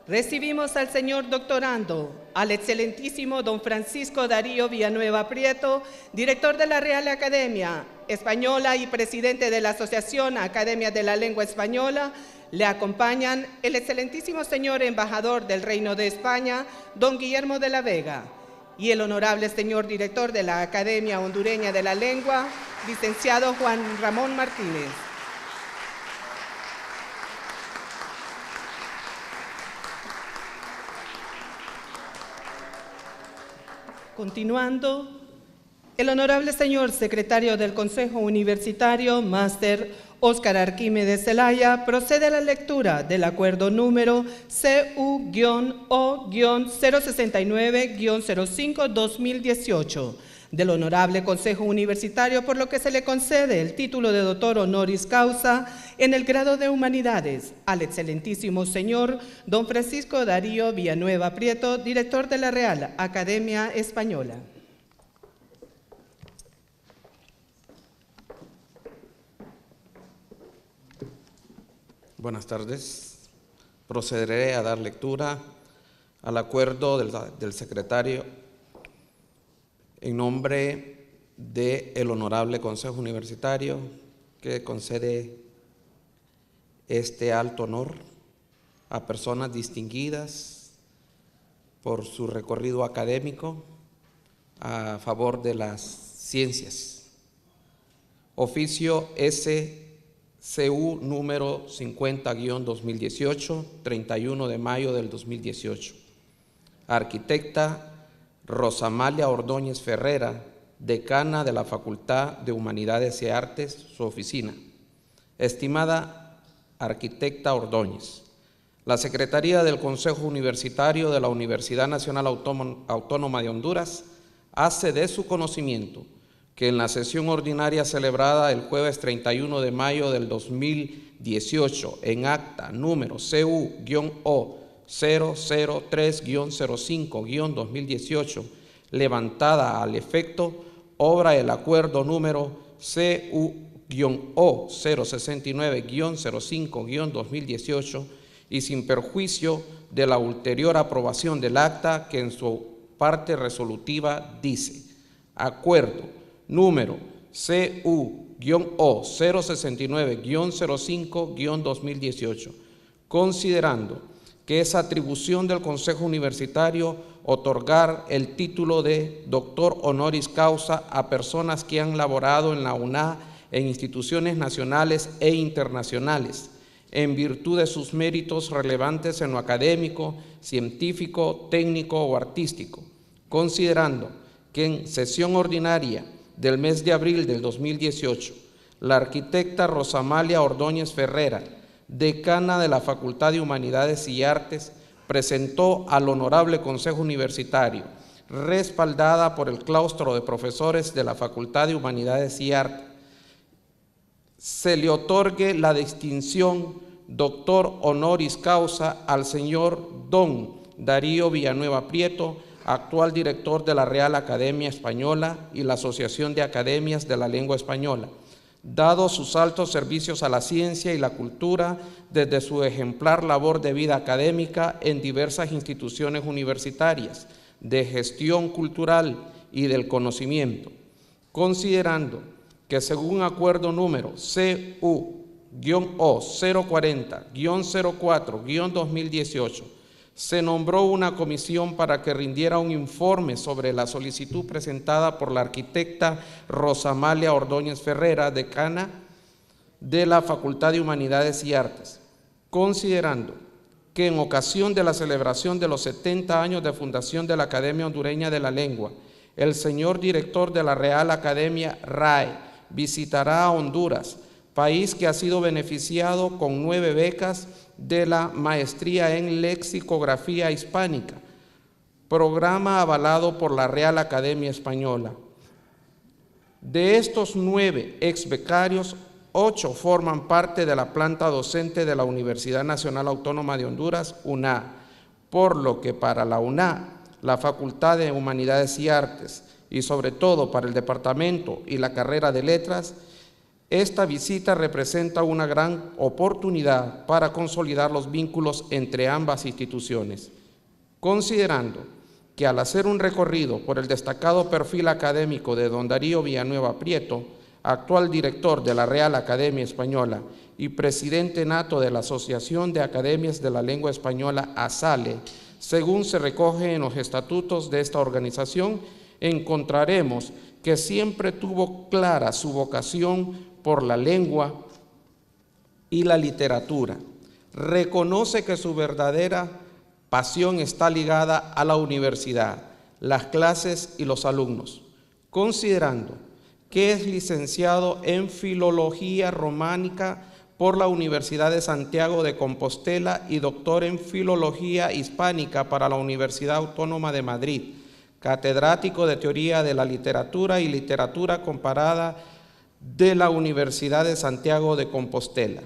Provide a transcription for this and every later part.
Recibimos al señor doctorando, al excelentísimo don Francisco Darío Villanueva Prieto, director de la Real Academia Española y presidente de la Asociación Academia de la Lengua Española. Le acompañan el excelentísimo señor embajador del Reino de España, don Guillermo de la Vega, y el honorable señor director de la Academia Hondureña de la Lengua, licenciado Juan Ramón Martínez. Continuando, el honorable señor secretario del Consejo Universitario, máster Óscar Arquímedes Zelaya, procede a la lectura del acuerdo número CU-O-069-05-2018 del honorable Consejo Universitario, por lo que se le concede el título de doctor honoris causa en el grado de Humanidades al excelentísimo señor don Francisco Darío Villanueva Prieto, director de la Real Academia Española. Buenas tardes. Procederé a dar lectura al acuerdo del secretario en nombre del Honorable Consejo Universitario que concede este alto honor a personas distinguidas por su recorrido académico a favor de las ciencias. Oficio SCU número 50-2018, 31 de mayo del 2018. Arquitecta Rosamalia Ordóñez Ferrera, decana de la Facultad de Humanidades y Artes, su oficina. Estimada arquitecta Ordóñez, la Secretaría del Consejo Universitario de la Universidad Nacional Autónoma de Honduras hace de su conocimiento que en la sesión ordinaria celebrada el jueves 31 de mayo del 2018 en acta número CU-O-003-05-2018, levantada al efecto, obra el acuerdo número CU-O-069-05-2018 y sin perjuicio de la ulterior aprobación del acta que en su parte resolutiva dice: acuerdo número CU-O-069-05-2018, considerando que es atribución del Consejo Universitario otorgar el título de doctor honoris causa a personas que han laborado en la UNA en instituciones nacionales e internacionales, en virtud de sus méritos relevantes en lo académico, científico, técnico o artístico, considerando que en sesión ordinaria del mes de abril del 2018, la arquitecta Rosamalia Ordóñez Ferrera, decana de la Facultad de Humanidades y Artes, presentó al Honorable Consejo Universitario, respaldada por el claustro de profesores de la Facultad de Humanidades y Artes, se le otorgue la distinción doctor honoris causa al señor don Darío Villanueva Prieto, actual director de la Real Academia Española y la Asociación de Academias de la Lengua Española, dado sus altos servicios a la ciencia y la cultura desde su ejemplar labor de vida académica en diversas instituciones universitarias, de gestión cultural y del conocimiento, considerando que según acuerdo número CU-O-040-04-2018, se nombró una comisión para que rindiera un informe sobre la solicitud presentada por la arquitecta Rosamalia Ordóñez Ferrera, decana de la Facultad de Humanidades y Artes, considerando que en ocasión de la celebración de los 70 años de fundación de la Academia Hondureña de la Lengua, el señor director de la Real Academia RAE visitará a Honduras, país que ha sido beneficiado con 9 becas de la Maestría en Lexicografía Hispánica, programa avalado por la Real Academia Española. De estos 9 exbecarios, 8 forman parte de la planta docente de la Universidad Nacional Autónoma de Honduras, UNA, por lo que para la UNA, la Facultad de Humanidades y Artes, y sobre todo para el Departamento y la carrera de Letras, Esta visita representa una gran oportunidad para consolidar los vínculos entre ambas instituciones, considerando que al hacer un recorrido por el destacado perfil académico de don Darío Villanueva Prieto, actual director de la Real Academia Española y presidente nato de la Asociación de Academias de la Lengua Española, ASALE, según se recoge en los estatutos de esta organización, encontraremos que siempre tuvo clara su vocación por la lengua y la literatura. Reconoce que su verdadera pasión está ligada a la universidad, las clases y los alumnos, considerando que es licenciado en Filología Románica por la Universidad de Santiago de Compostela y doctor en Filología Hispánica para la Universidad Autónoma de Madrid, catedrático de Teoría de la Literatura y Literatura Comparada de la Universidad de Santiago de Compostela,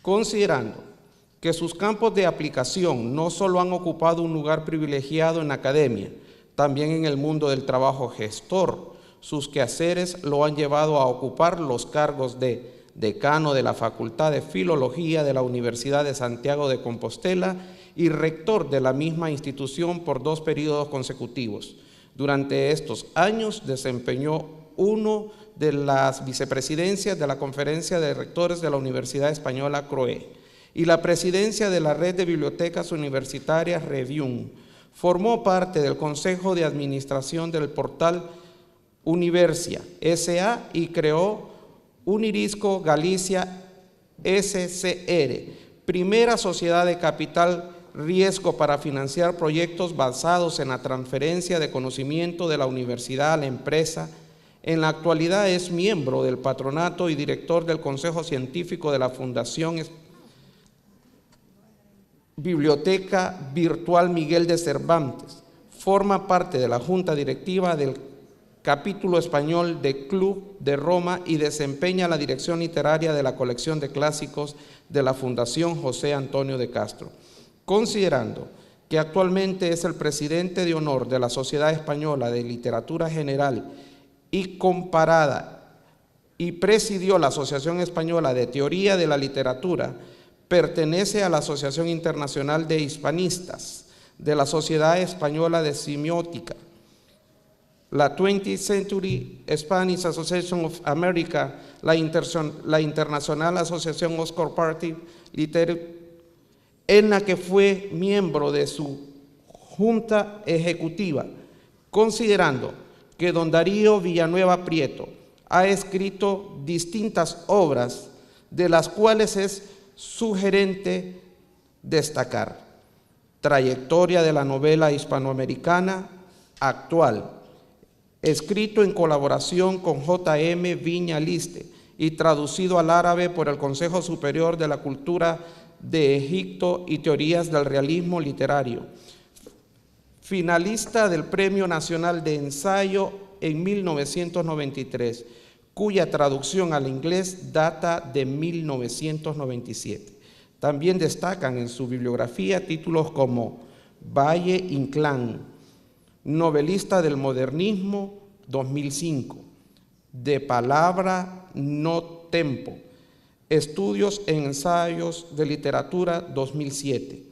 considerando que sus campos de aplicación no solo han ocupado un lugar privilegiado en la academia, también en el mundo del trabajo gestor. Sus quehaceres lo han llevado a ocupar los cargos de decano de la Facultad de Filología de la Universidad de Santiago de Compostela y rector de la misma institución por 2 periodos consecutivos. Durante estos años desempeñó uno de las vicepresidencias de la Conferencia de Rectores de la Universidad Española CROE y la presidencia de la Red de Bibliotecas Universitarias Revium. Formó parte del Consejo de Administración del portal Universia S.A. y creó Unirisco Galicia SCR, primera sociedad de capital riesgo para financiar proyectos basados en la transferencia de conocimiento de la universidad a la empresa. En la actualidad es miembro del patronato y director del Consejo Científico de la Fundación Biblioteca Virtual Miguel de Cervantes. Forma parte de la Junta Directiva del capítulo español de Club de Roma y desempeña la dirección literaria de la colección de clásicos de la Fundación José Antonio de Castro. Considerando que actualmente es el presidente de honor de la Sociedad Española de Literatura General y Comparada y presidió la Asociación Española de Teoría de la Literatura, pertenece a la Asociación Internacional de Hispanistas, de la Sociedad Española de Semiótica, la 20th Century Spanish Association of America, la Internacional Asociación Oscar Party Literature, en la que fue miembro de su junta ejecutiva, considerando que don Darío Villanueva Prieto ha escrito distintas obras, de las cuales es sugerente destacar: Trayectoria de la novela hispanoamericana actual, escrito en colaboración con J.M. Viña Liste y traducido al árabe por el Consejo Superior de la Cultura de Egipto y Teorías del Realismo Literario. Finalista del Premio Nacional de Ensayo en 1993, cuya traducción al inglés data de 1997. También destacan en su bibliografía títulos como Valle Inclán, novelista del modernismo, 2005, De palabra no tempo, Estudios en ensayos de literatura, 2007,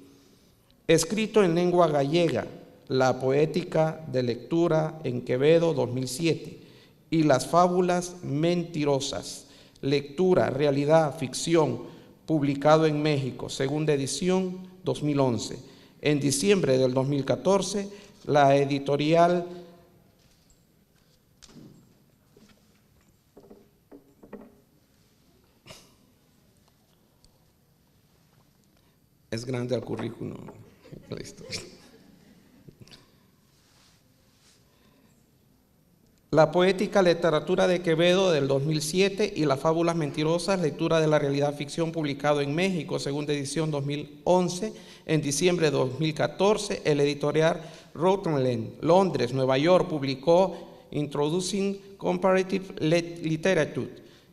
escrito en lengua gallega, La poética de lectura en Quevedo, 2007, y Las fábulas mentirosas, lectura, realidad, ficción, publicado en México, segunda edición, 2011. En diciembre del 2014, la editorial es grande el currículum. La poética literatura de Quevedo del 2007 y Las fábulas mentirosas, lectura de la realidad ficción, publicado en México, segunda edición 2011. En diciembre de 2014, el editorial Routledge, Londres, Nueva York, publicó Introducing Comparative Literature,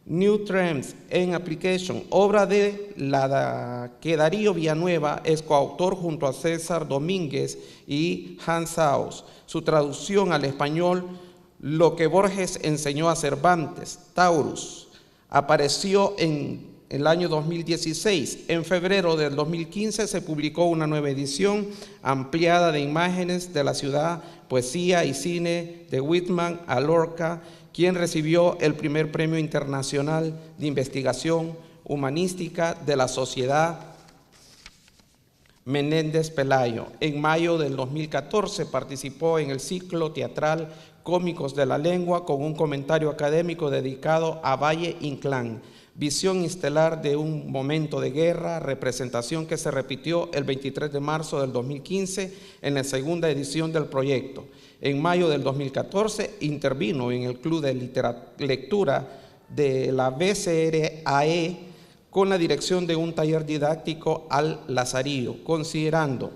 New Trends and Application, obra de la que Darío Villanueva es coautor junto a César Domínguez y Hans Saus. Su traducción al español: Lo que Borges enseñó a Cervantes, Taurus, apareció en el año 2016. En febrero del 2015 se publicó una nueva edición ampliada de imágenes de la ciudad, poesía y cine de Whitman a Lorca, quien recibió el primer Premio Internacional de Investigación Humanística de la Sociedad Menéndez Pelayo. En mayo del 2014 participó en el ciclo teatral Cómicos de la Lengua con un comentario académico dedicado a Valle Inclán, visión estelar de un momento de guerra, representación que se repitió el 23 de marzo del 2015 en la segunda edición del proyecto. En mayo del 2014 intervino en el Club de Lectura de la BCRAE con la dirección de un taller didáctico al Lazarillo, considerando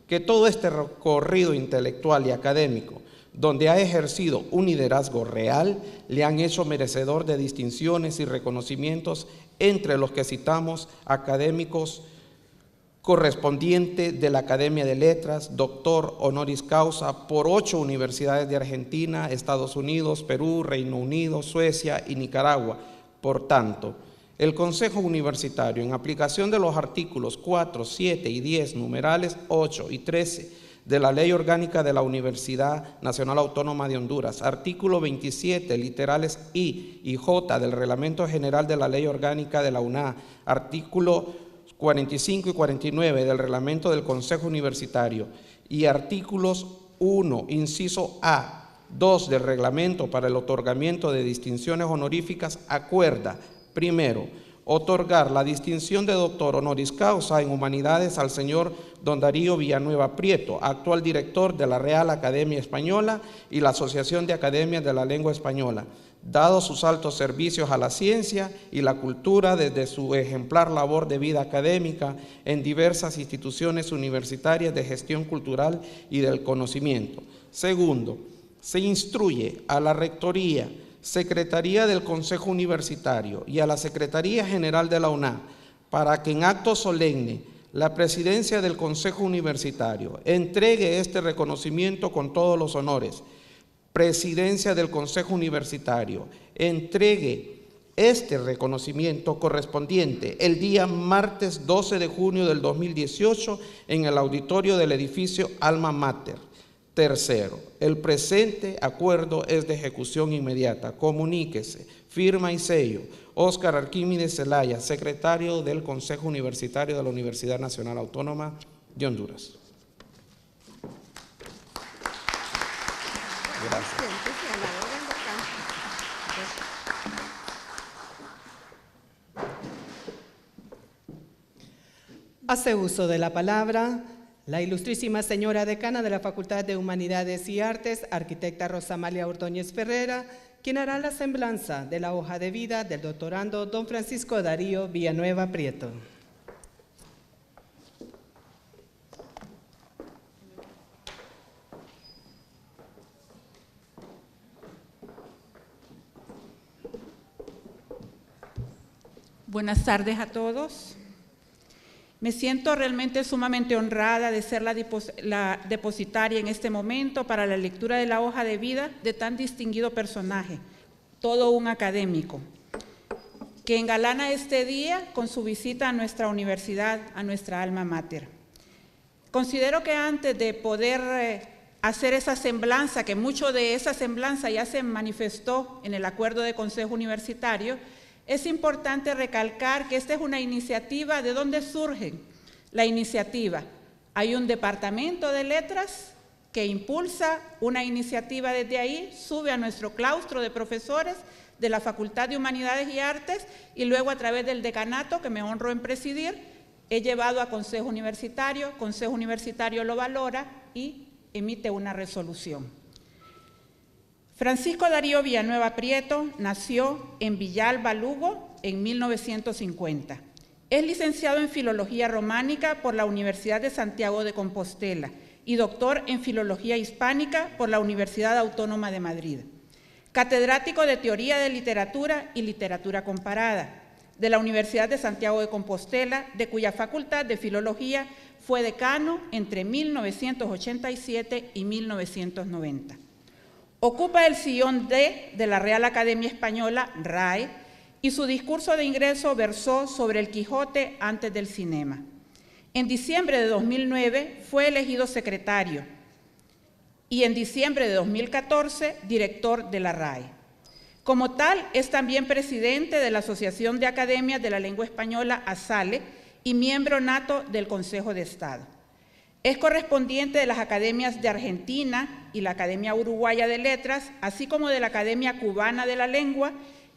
que todo este recorrido intelectual y académico, donde ha ejercido un liderazgo real, le han hecho merecedor de distinciones y reconocimientos, entre los que citamos académicos correspondiente de la Academia de Letras, doctor honoris causa por 8 universidades de Argentina, Estados Unidos, Perú, Reino Unido, Suecia y Nicaragua. Por tanto, el Consejo Universitario, en aplicación de los artículos 4, 7 y 10, numerales 8 y 13 de la Ley Orgánica de la Universidad Nacional Autónoma de Honduras, artículo 27, literales I y J del Reglamento General de la Ley Orgánica de la UNA, artículo 45 y 49 del Reglamento del Consejo Universitario y artículos 1, inciso A, 2 del Reglamento para el otorgamiento de distinciones honoríficas, acuerda: primero, otorgar la distinción de doctor honoris causa en Humanidades al señor don Darío Villanueva Prieto, actual director de la Real Academia Española y la Asociación de Academias de la Lengua Española, dado sus altos servicios a la ciencia y la cultura desde su ejemplar labor de vida académica en diversas instituciones universitarias de gestión cultural y del conocimiento. Segundo, se instruye a la Rectoría, Secretaría del Consejo Universitario y a la Secretaría General de la UNA para que en acto solemne la Presidencia del Consejo Universitario entregue este reconocimiento con todos los honores. Presidencia del Consejo Universitario entregue este reconocimiento correspondiente el día martes 12 de junio del 2018 en el auditorio del edificio Alma Mater. Tercero, el presente acuerdo es de ejecución inmediata. Comuníquese, firma y sello, Óscar Arquímedes Zelaya, secretario del Consejo Universitario de la Universidad Nacional Autónoma de Honduras. Gracias. Hace uso de la palabra la ilustrísima señora decana de la Facultad de Humanidades y Artes, arquitecta Rosa Amalia Ordóñez Ferrera, quien hará la semblanza de la hoja de vida del doctorando don Francisco Darío Villanueva Prieto. Buenas tardes a todos. Me siento realmente sumamente honrada de ser la depositaria en este momento para la lectura de la hoja de vida de tan distinguido personaje, todo un académico, que engalana este día con su visita a nuestra universidad, a nuestra alma mater. Considero que antes de poder hacer esa semblanza, que mucho de esa semblanza ya se manifestó en el acuerdo de Consejo Universitario, es importante recalcar que esta es una iniciativa. ¿De dónde surge la iniciativa? Hay un departamento de letras que impulsa una iniciativa desde ahí, sube a nuestro claustro de profesores de la Facultad de Humanidades y Artes y luego a través del decanato, que me honro en presidir, he llevado a Consejo Universitario lo valora y emite una resolución. Francisco Darío Villanueva Prieto nació en Villalba, Lugo, en 1950. Es licenciado en Filología Románica por la Universidad de Santiago de Compostela y doctor en Filología Hispánica por la Universidad Autónoma de Madrid. Catedrático de Teoría de Literatura y Literatura Comparada de la Universidad de Santiago de Compostela, de cuya Facultad de Filología fue decano entre 1987 y 1990. Ocupa el sillón D de la Real Academia Española, RAE, y su discurso de ingreso versó sobre el Quijote antes del cinema. En diciembre de 2009 fue elegido secretario y en diciembre de 2014 director de la RAE. Como tal, es también presidente de la Asociación de Academias de la Lengua Española, ASALE, y miembro nato del Consejo de Estado. Es correspondiente de las Academias de Argentina y la Academia Uruguaya de Letras, así como de la Academia Cubana de la Lengua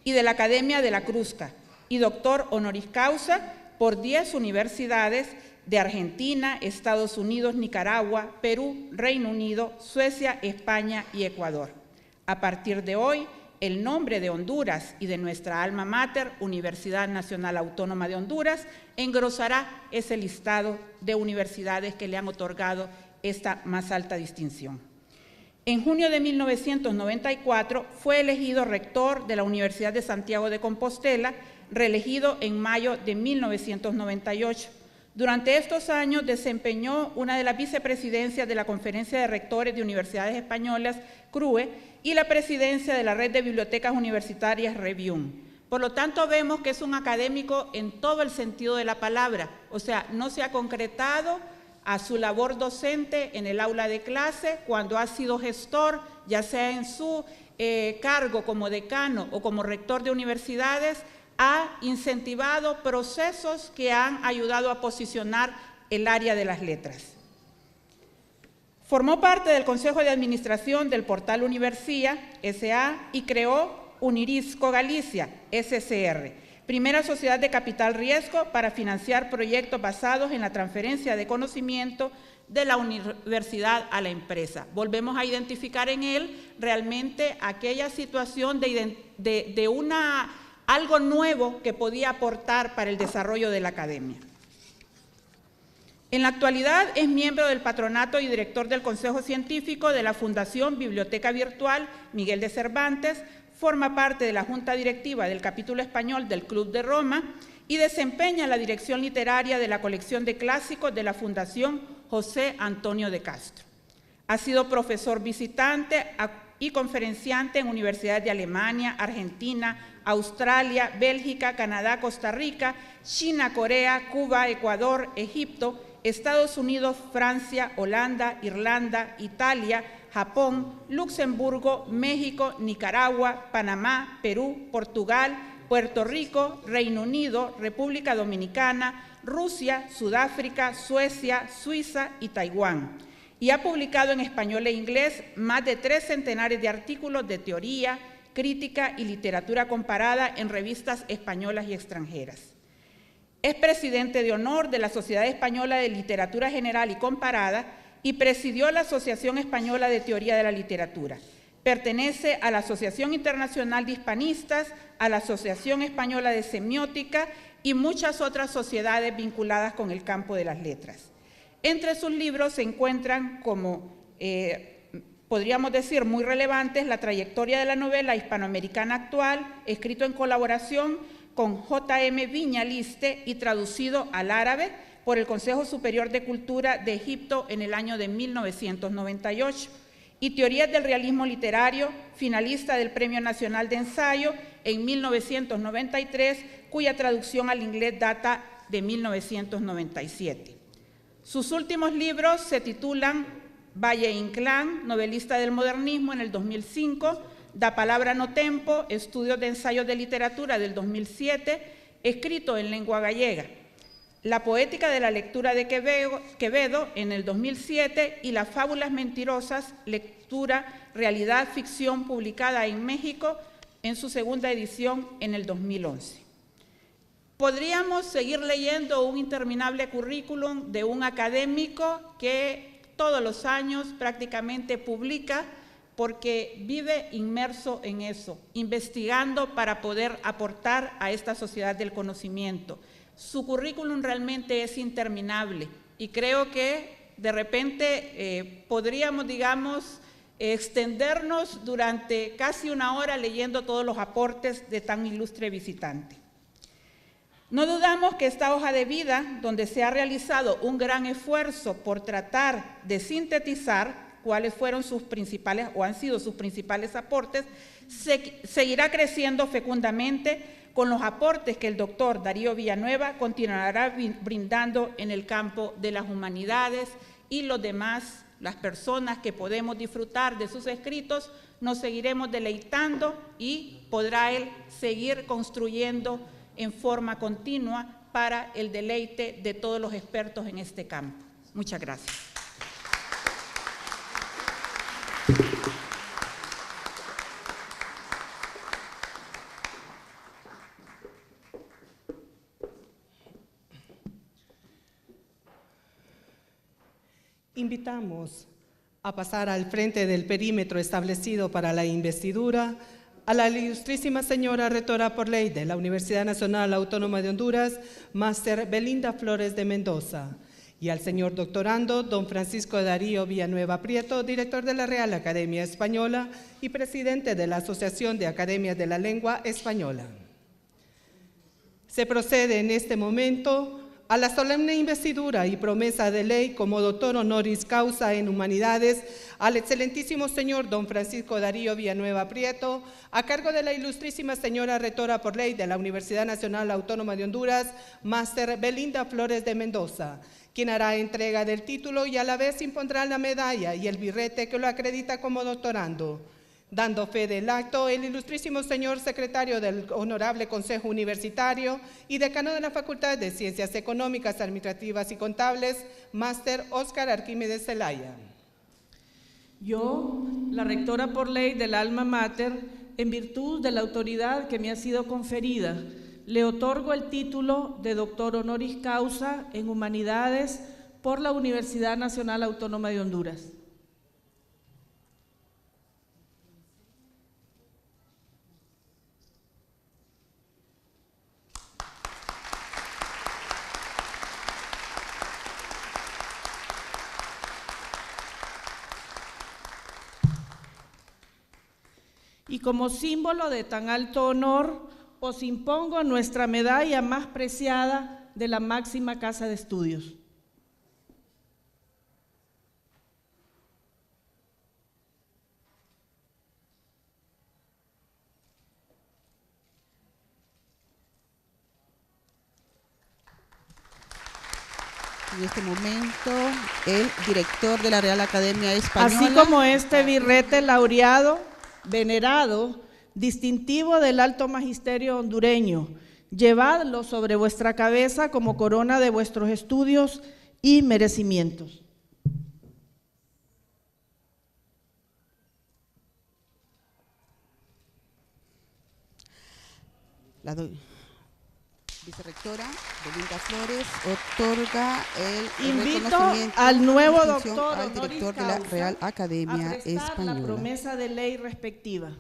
y de la Academia de la Crusca, y doctor honoris causa por 10 universidades de Argentina, Estados Unidos, Nicaragua, Perú, Reino Unido, Suecia, España y Ecuador. A partir de hoy, el nombre de Honduras y de nuestra alma mater, Universidad Nacional Autónoma de Honduras, engrosará ese listado de universidades que le han otorgado esta más alta distinción. En junio de 1994 fue elegido rector de la Universidad de Santiago de Compostela, reelegido en mayo de 1998. Durante estos años desempeñó una de las vicepresidencias de la Conferencia de Rectores de Universidades Españolas, CRUE, y la presidencia de la Red de Bibliotecas Universitarias, REBIUN. Por lo tanto, vemos que es un académico en todo el sentido de la palabra, o sea, no se ha concretado a su labor docente en el aula de clase cuando ha sido gestor, ya sea en su cargo como decano o como rector de universidades, ha incentivado procesos que han ayudado a posicionar el área de las letras. Formó parte del Consejo de Administración del portal Universia S.A. y creó Unirisco Galicia, SCR, primera sociedad de capital riesgo para financiar proyectos basados en la transferencia de conocimiento de la universidad a la empresa. Volvemos a identificar en él realmente aquella situación de algo nuevo que podía aportar para el desarrollo de la academia. En la actualidad es miembro del patronato y director del Consejo Científico de la Fundación Biblioteca Virtual Miguel de Cervantes, forma parte de la Junta Directiva del capítulo español del Club de Roma y desempeña la dirección literaria de la colección de clásicos de la Fundación José Antonio de Castro. Ha sido profesor visitante y conferenciante en universidades de Alemania, Argentina, Australia, Bélgica, Canadá, Costa Rica, China, Corea, Cuba, Ecuador, Egipto, Estados Unidos, Francia, Holanda, Irlanda, Italia, Japón, Luxemburgo, México, Nicaragua, Panamá, Perú, Portugal, Puerto Rico, Reino Unido, República Dominicana, Rusia, Sudáfrica, Suecia, Suiza y Taiwán. Y ha publicado en español e inglés más de 3 centenares de artículos de teoría, crítica y literatura comparada en revistas españolas y extranjeras. Es presidente de honor de la Sociedad Española de Literatura General y Comparada y presidió la Asociación Española de Teoría de la Literatura. Pertenece a la Asociación Internacional de Hispanistas, a la Asociación Española de Semiótica y muchas otras sociedades vinculadas con el campo de las letras. Entre sus libros se encuentran como, podríamos decir, muy relevantes, La trayectoria de la novela hispanoamericana actual, escrito en colaboración con J.M. Viñaliste y traducido al árabe por el Consejo Superior de Cultura de Egipto en el año de 1998, y Teorías del Realismo Literario, finalista del Premio Nacional de Ensayo en 1993, cuya traducción al inglés data de 1997. Sus últimos libros se titulan Valle Inclán, novelista del modernismo, en el 2005, Da Palabra no Tempo, estudios de ensayos de literatura del 2007, escrito en lengua gallega. La poética de la lectura de Quevedo en el 2007 y Las fábulas mentirosas, lectura, realidad, ficción, publicada en México en su segunda edición en el 2011. Podríamos seguir leyendo un interminable currículum de un académico que todos los años prácticamente publica porque vive inmerso en eso, investigando para poder aportar a esta sociedad del conocimiento. Su currículum realmente es interminable y creo que de repente podríamos, digamos, extendernos durante casi una hora leyendo todos los aportes de tan ilustre visitante. No dudamos que esta hoja de vida, donde se ha realizado un gran esfuerzo por tratar de sintetizar cuáles fueron sus principales o han sido sus principales aportes, seguirá creciendo fecundamente con los aportes que el doctor Darío Villanueva continuará brindando en el campo de las humanidades, y los demás, las personas que podemos disfrutar de sus escritos, nos seguiremos deleitando y podrá él seguir construyendo en forma continua para el deleite de todos los expertos en este campo. Muchas gracias. Invitamos a pasar al frente del perímetro establecido para la investidura a la ilustrísima señora rectora por ley de la Universidad Nacional Autónoma de Honduras, Máster Belinda Flores de Mendoza, y al señor doctorando don Francisco Darío Villanueva Prieto, director de la Real Academia Española y presidente de la Asociación de Academias de la Lengua Española. Se procede en este momento a la solemne investidura y promesa de ley como doctor honoris causa en Humanidades al excelentísimo señor don Francisco Darío Villanueva Prieto, a cargo de la ilustrísima señora rectora por ley de la Universidad Nacional Autónoma de Honduras, Máster Belinda Flores de Mendoza, quien hará entrega del título y a la vez impondrá la medalla y el birrete que lo acredita como doctorando. Dando fe del acto, el ilustrísimo señor secretario del Honorable Consejo Universitario y decano de la Facultad de Ciencias Económicas, Administrativas y Contables, Máster Óscar Arquímedes Zelaya. Yo, la rectora por ley del Alma Mater, en virtud de la autoridad que me ha sido conferida, le otorgo el título de doctor honoris causa en Humanidades por la Universidad Nacional Autónoma de Honduras. Y como símbolo de tan alto honor, os impongo nuestra medalla más preciada de la máxima casa de estudios. En este momento, el director de la Real Academia Española. Así como este birrete laureado, venerado, distintivo del alto magisterio hondureño, llevadlo sobre vuestra cabeza como corona de vuestros estudios y merecimientos. La vicerrectora Belinda Flores otorga el Invito reconocimiento al nuevo y distinción doctor al director de honoris la causa Real Academia a prestar Española. la promesa de ley respectiva.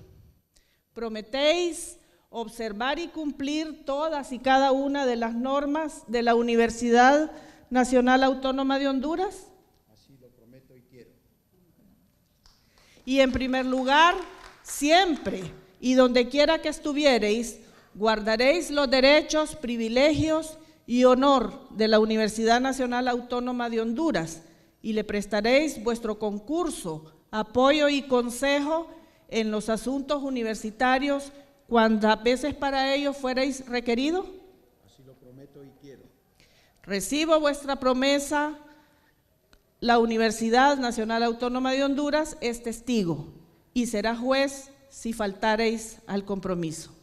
¿Prometéis observar y cumplir todas y cada una de las normas de la Universidad Nacional Autónoma de Honduras? Así lo prometo y quiero. Y en primer lugar, siempre y donde quiera que estuviereis, guardaréis los derechos, privilegios y honor de la Universidad Nacional Autónoma de Honduras y le prestaréis vuestro concurso, apoyo y consejo en los asuntos universitarios cuantas veces para ello fuereis requerido. Así lo prometo y quiero. Recibo vuestra promesa. La Universidad Nacional Autónoma de Honduras es testigo y será juez si faltareis al compromiso.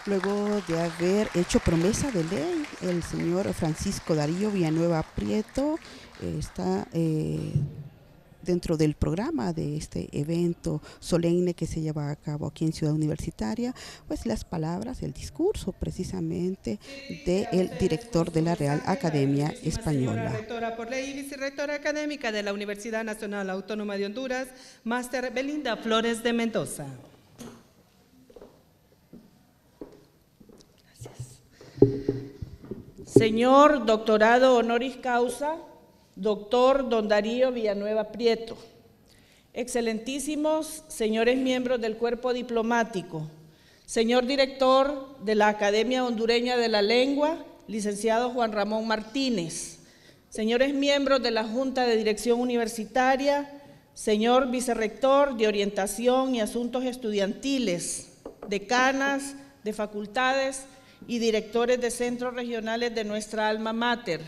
Luego de haber hecho promesa de ley, el señor Francisco Darío Villanueva Prieto está dentro del programa de este evento solemne que se lleva a cabo aquí en Ciudad Universitaria, pues las palabras, el discurso precisamente del director de la Real Academia Española. Rectora por ley y vicerrectora académica de la Universidad Nacional Autónoma de Honduras, Máster Belinda Flores de Mendoza. Señor doctorado honoris causa, doctor don Darío Villanueva Prieto, excelentísimos señores miembros del cuerpo diplomático, señor director de la Academia Hondureña de la Lengua, licenciado Juan Ramón Martínez, señores miembros de la Junta de Dirección Universitaria, señor vicerrector de Orientación y Asuntos Estudiantiles, decanas de facultades y directores de centros regionales de nuestra alma mater,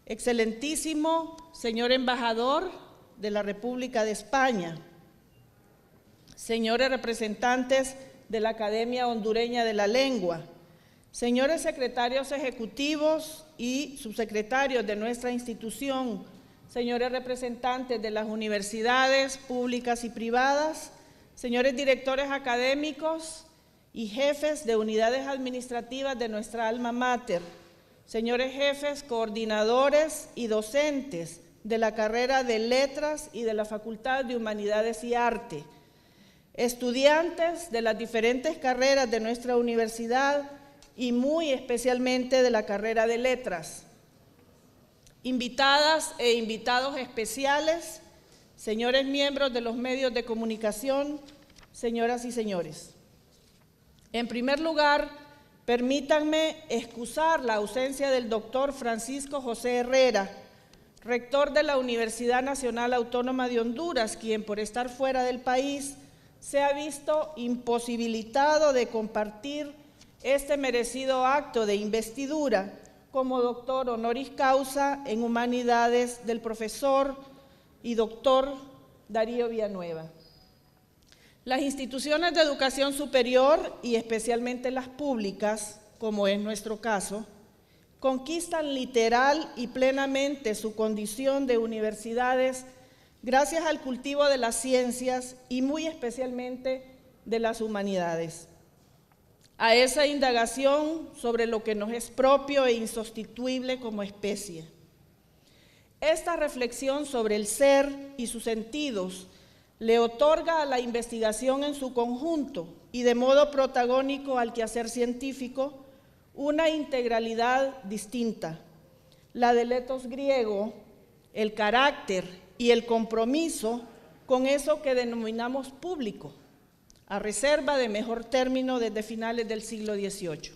excelentísimo señor embajador de la República de España, señores representantes de la Academia Hondureña de la Lengua, señores secretarios ejecutivos y subsecretarios de nuestra institución, señores representantes de las universidades públicas y privadas, señores directores académicos y jefes de unidades administrativas de nuestra alma mater, señores jefes, coordinadores y docentes de la carrera de Letras y de la Facultad de Humanidades y Arte, estudiantes de las diferentes carreras de nuestra universidad y muy especialmente de la carrera de Letras, invitadas e invitados especiales, señores miembros de los medios de comunicación, señoras y señores. En primer lugar, permítanme excusar la ausencia del doctor Francisco José Herrera, rector de la Universidad Nacional Autónoma de Honduras, quien por estar fuera del país se ha visto imposibilitado de compartir este merecido acto de investidura como doctor honoris causa en Humanidades del profesor y doctor Darío Villanueva. Las instituciones de educación superior, y especialmente las públicas, como es nuestro caso, conquistan literal y plenamente su condición de universidades gracias al cultivo de las ciencias y muy especialmente de las humanidades. A esa indagación sobre lo que nos es propio e insustituible como especie. Esta reflexión sobre el ser y sus sentidos le otorga a la investigación en su conjunto y de modo protagónico al quehacer científico una integralidad distinta, la del etos griego, el carácter y el compromiso con eso que denominamos público, a reserva de mejor término desde finales del siglo XVIII.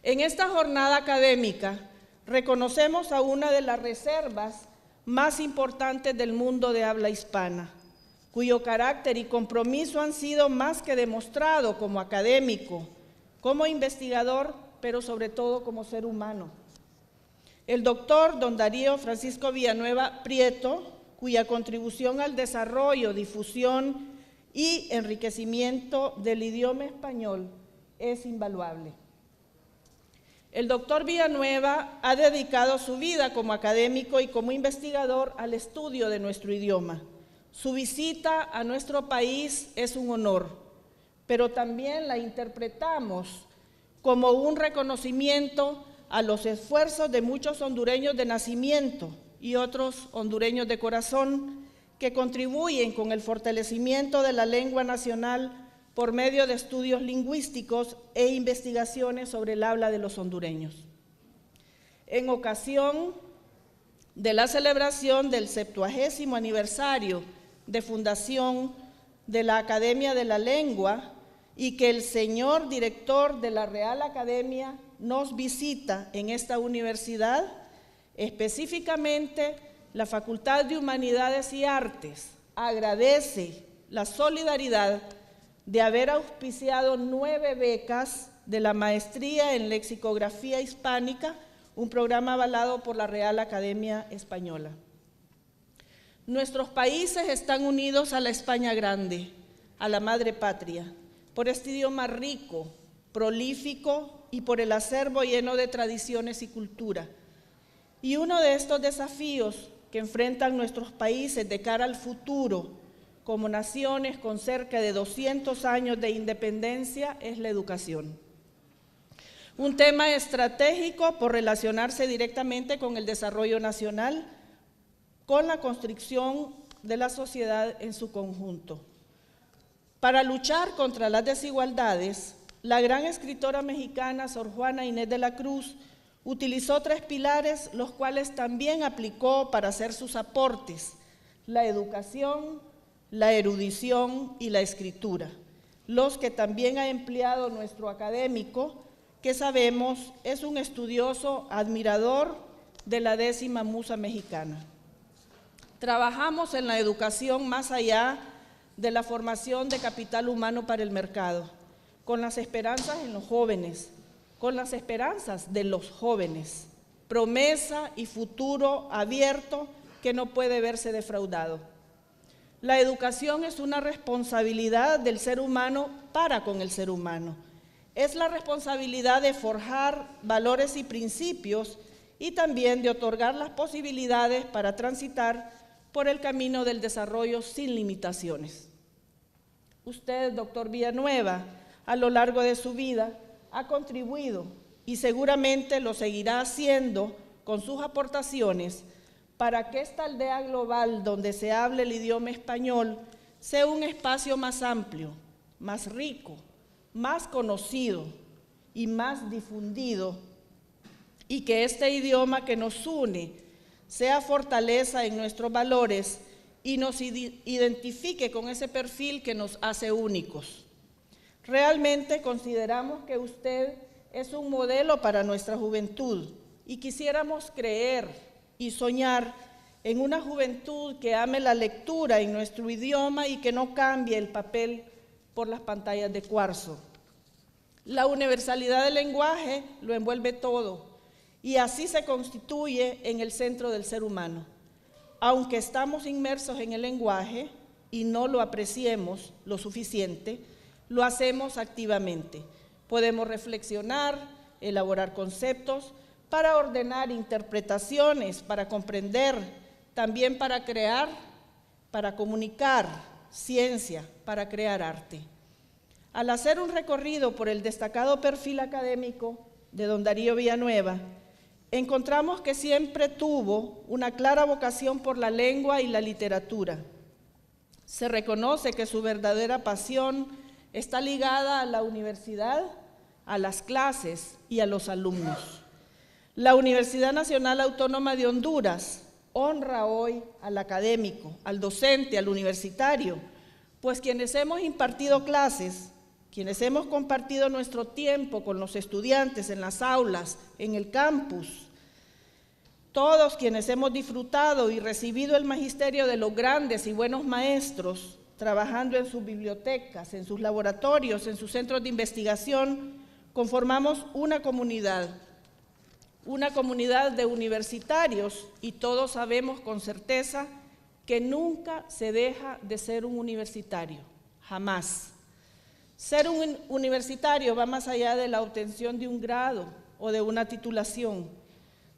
En esta jornada académica reconocemos a una de las reservas más importantes del mundo de habla hispana, cuyo carácter y compromiso han sido más que demostrado como académico, como investigador, pero sobre todo como ser humano. El doctor don Darío Francisco Villanueva Prieto, cuya contribución al desarrollo, difusión y enriquecimiento del idioma español es invaluable. El doctor Villanueva ha dedicado su vida como académico y como investigador al estudio de nuestro idioma. Su visita a nuestro país es un honor, pero también la interpretamos como un reconocimiento a los esfuerzos de muchos hondureños de nacimiento y otros hondureños de corazón que contribuyen con el fortalecimiento de la lengua nacional por medio de estudios lingüísticos e investigaciones sobre el habla de los hondureños. En ocasión de la celebración del 70º aniversario de fundación de la Academia de la Lengua y que el señor director de la Real Academia nos visita en esta universidad, específicamente la Facultad de Humanidades y Artes agradece la solidaridad de haber auspiciado 9 becas de la Maestría en Lexicografía Hispánica, un programa avalado por la Real Academia Española. Nuestros países están unidos a la España grande, a la madre patria, por este idioma rico, prolífico y por el acervo lleno de tradiciones y cultura. Y uno de estos desafíos que enfrentan nuestros países de cara al futuro, como naciones con cerca de 200 años de independencia, es la educación. Un tema estratégico por relacionarse directamente con el desarrollo nacional, con la construcción de la sociedad en su conjunto. Para luchar contra las desigualdades, la gran escritora mexicana Sor Juana Inés de la Cruz utilizó 3 pilares, los cuales también aplicó para hacer sus aportes: la educación, la erudición y la escritura, los que también ha empleado nuestro académico, que sabemos es un estudioso, admirador de la 10ª Musa Mexicana. Trabajamos en la educación más allá de la formación de capital humano para el mercado, con las esperanzas en los jóvenes, con las esperanzas de los jóvenes, promesa y futuro abierto que no puede verse defraudado. La educación es una responsabilidad del ser humano para con el ser humano. Es la responsabilidad de forjar valores y principios y también de otorgar las posibilidades para transitar por el camino del desarrollo sin limitaciones. Usted, doctor Villanueva, a lo largo de su vida ha contribuido y seguramente lo seguirá haciendo con sus aportaciones para que esta aldea global donde se hable el idioma español sea un espacio más amplio, más rico, más conocido y más difundido, y que este idioma que nos une sea fortaleza en nuestros valores y nos identifique con ese perfil que nos hace únicos. Realmente consideramos que usted es un modelo para nuestra juventud y quisiéramos creer y soñar en una juventud que ame la lectura en nuestro idioma y que no cambie el papel por las pantallas de cuarzo. La universalidad del lenguaje lo envuelve todo y así se constituye en el centro del ser humano. Aunque estamos inmersos en el lenguaje y no lo apreciemos lo suficiente, lo hacemos activamente. Podemos reflexionar, elaborar conceptos, para ordenar interpretaciones, para comprender, también para crear, para comunicar ciencia, para crear arte. Al hacer un recorrido por el destacado perfil académico de don Darío Villanueva, encontramos que siempre tuvo una clara vocación por la lengua y la literatura. Se reconoce que su verdadera pasión está ligada a la universidad, a las clases y a los alumnos. La Universidad Nacional Autónoma de Honduras honra hoy al académico, al docente, al universitario, pues quienes hemos impartido clases, quienes hemos compartido nuestro tiempo con los estudiantes en las aulas, en el campus, todos quienes hemos disfrutado y recibido el magisterio de los grandes y buenos maestros, trabajando en sus bibliotecas, en sus laboratorios, en sus centros de investigación, conformamos una comunidad de universitarios, y todos sabemos con certeza que nunca se deja de ser un universitario, jamás. Ser un universitario va más allá de la obtención de un grado o de una titulación.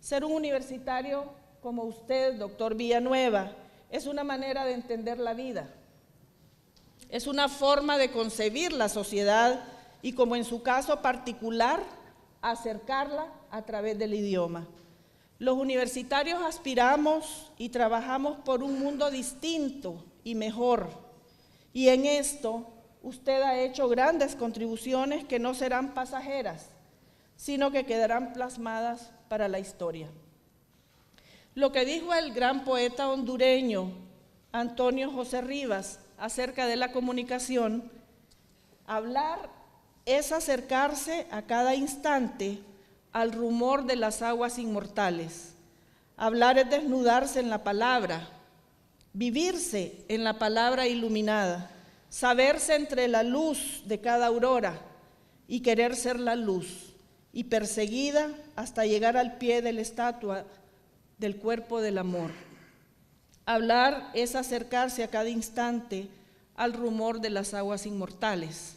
Ser un universitario como usted, doctor Villanueva, es una manera de entender la vida. Es una forma de concebir la sociedad y, como en su caso particular, acercarla a través del idioma. Los universitarios aspiramos y trabajamos por un mundo distinto y mejor. Y en esto, usted ha hecho grandes contribuciones que no serán pasajeras, sino que quedarán plasmadas para la historia. Lo que dijo el gran poeta hondureño Antonio José Rivas acerca de la comunicación: hablar es acercarse a cada instante al rumor de las aguas inmortales. Hablar es desnudarse en la palabra, vivirse en la palabra iluminada, saberse entre la luz de cada aurora y querer ser la luz, y perseguida hasta llegar al pie de la estatua del cuerpo del amor. Hablar es acercarse a cada instante al rumor de las aguas inmortales.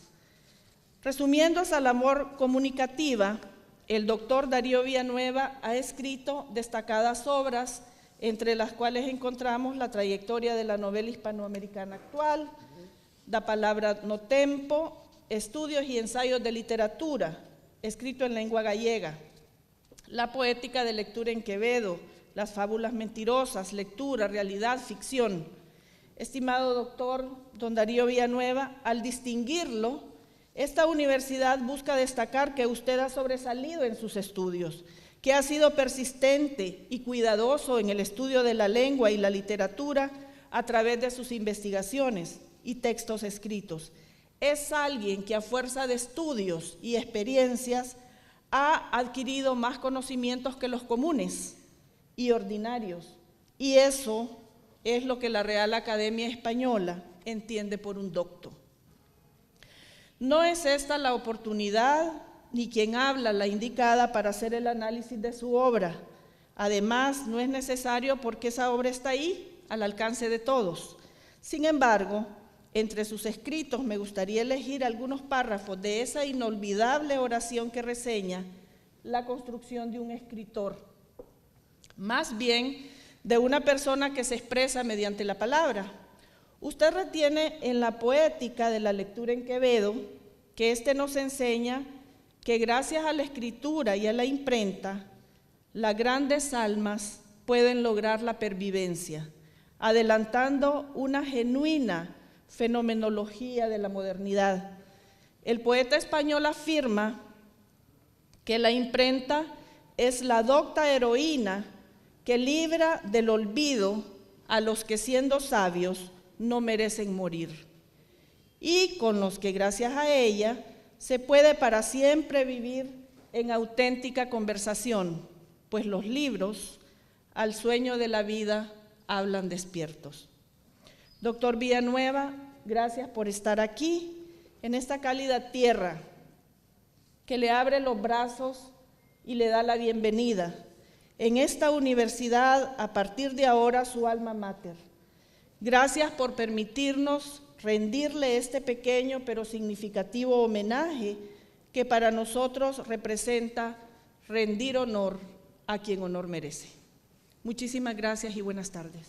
Resumiendo esa labor comunicativa, el doctor Darío Villanueva ha escrito destacadas obras, entre las cuales encontramos la trayectoria de la novela hispanoamericana actual, Da Palabra no Tempo, estudios y ensayos de literatura, escrito en lengua gallega, la poética de lectura en Quevedo, las fábulas mentirosas, lectura, realidad, ficción. Estimado doctor don Darío Villanueva, al distinguirlo, esta universidad busca destacar que usted ha sobresalido en sus estudios, que ha sido persistente y cuidadoso en el estudio de la lengua y la literatura a través de sus investigaciones y textos escritos. Es alguien que a fuerza de estudios y experiencias ha adquirido más conocimientos que los comunes y ordinarios. Y eso es lo que la Real Academia Española entiende por un docto. No es esta la oportunidad ni quien habla la indicada para hacer el análisis de su obra. Además, no es necesario porque esa obra está ahí, al alcance de todos. Sin embargo, entre sus escritos me gustaría elegir algunos párrafos de esa inolvidable oración que reseña la construcción de un escritor, más bien de una persona que se expresa mediante la palabra. Usted retiene en la poética de la lectura en Quevedo que éste nos enseña que gracias a la escritura y a la imprenta, las grandes almas pueden lograr la pervivencia, adelantando una genuina fenomenología de la modernidad. El poeta español afirma que la imprenta es la docta heroína que libra del olvido a los que siendo sabios no merecen morir, y con los que gracias a ella se puede para siempre vivir en auténtica conversación, pues los libros al sueño de la vida hablan despiertos. Doctor Villanueva, gracias por estar aquí, en esta cálida tierra que le abre los brazos y le da la bienvenida. En esta universidad, a partir de ahora, su alma mater. Gracias por permitirnos rendirle este pequeño pero significativo homenaje que para nosotros representa rendir honor a quien honor merece. Muchísimas gracias y buenas tardes.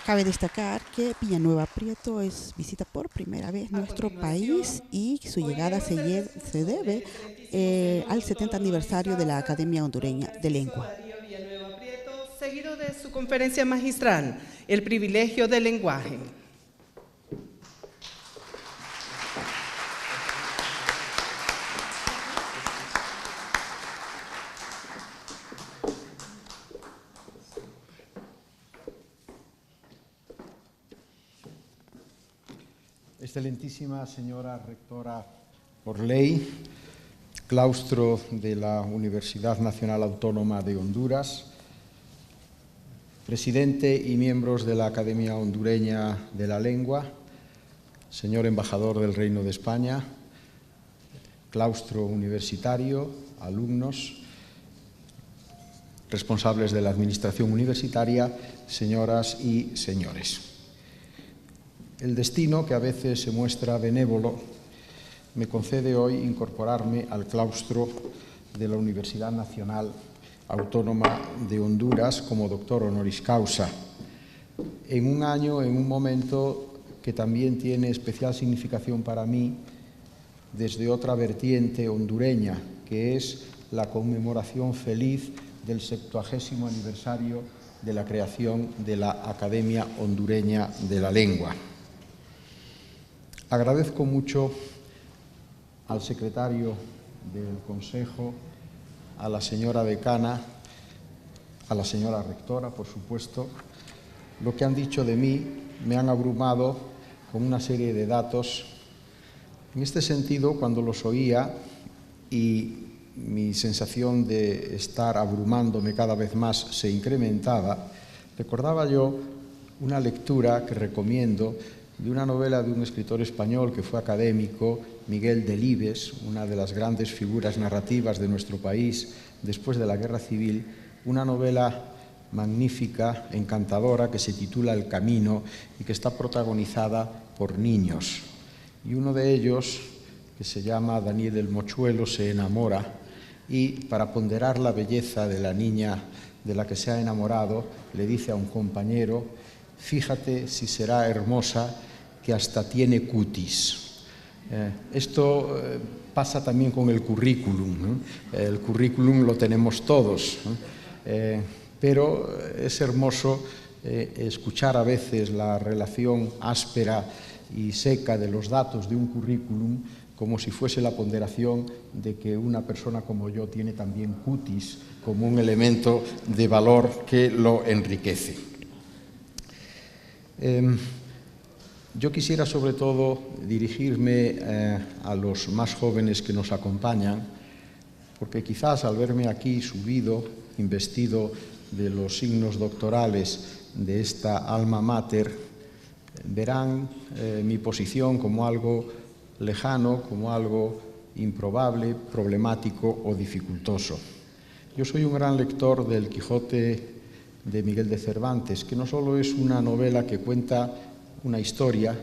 Cabe destacar que Villanueva Prieto visita por primera vez nuestro país y su llegada se debe al 70 aniversario de la Academia Hondureña de Lengua. Seguido de su conferencia magistral, El privilegio del lenguaje. Excelentísima señora rectora por ley, claustro de la Universidad Nacional Autónoma de Honduras, presidente y miembros de la Academia Hondureña de la Lengua, señor embajador del Reino de España, claustro universitario, alumnos, responsables de la administración universitaria, señoras y señores. El destino, que a veces se muestra benévolo, me concede hoy incorporarme al claustro de la Universidad Nacional Autónoma de Honduras como doctor honoris causa, en un año, en un momento que también tiene especial significación para mí desde otra vertiente hondureña, que es la conmemoración feliz del 70º aniversario de la creación de la Academia Hondureña de la Lengua. Agradezco mucho al secretario del Consejo, a la señora decana, a la señora rectora, por supuesto. Lo que han dicho de mí me han abrumado con una serie de datos. En este sentido, cuando los oía y mi sensación de estar abrumándome cada vez más se incrementaba, recordaba yo una lectura que recomiendo de una novela de un escritor español que fue académico, Miguel Delibes, una de las grandes figuras narrativas de nuestro país después de la Guerra Civil, una novela magnífica, encantadora, que se titula El Camino y que está protagonizada por niños. Y uno de ellos, que se llama Daniel el Mochuelo, se enamora y, para ponderar la belleza de la niña de la que se ha enamorado, le dice a un compañero: fíjate si será hermosa, que hasta tiene cutis. Esto pasa también con el currículum, ¿no? El currículum lo tenemos todos, ¿no? Pero es hermoso escuchar a veces la relación áspera y seca de los datos de un currículum como si fuese la ponderación de que una persona como yo tiene también cutis como un elemento de valor que lo enriquece. Yo quisiera sobre todo dirigirme a los más jóvenes que nos acompañan, porque quizás al verme aquí subido, investido de los signos doctorales de esta alma mater, verán mi posición como algo lejano, como algo improbable, problemático o dificultoso. Yo soy un gran lector del Quijote de Miguel de Cervantes, que no solo es una novela que cuenta una historia,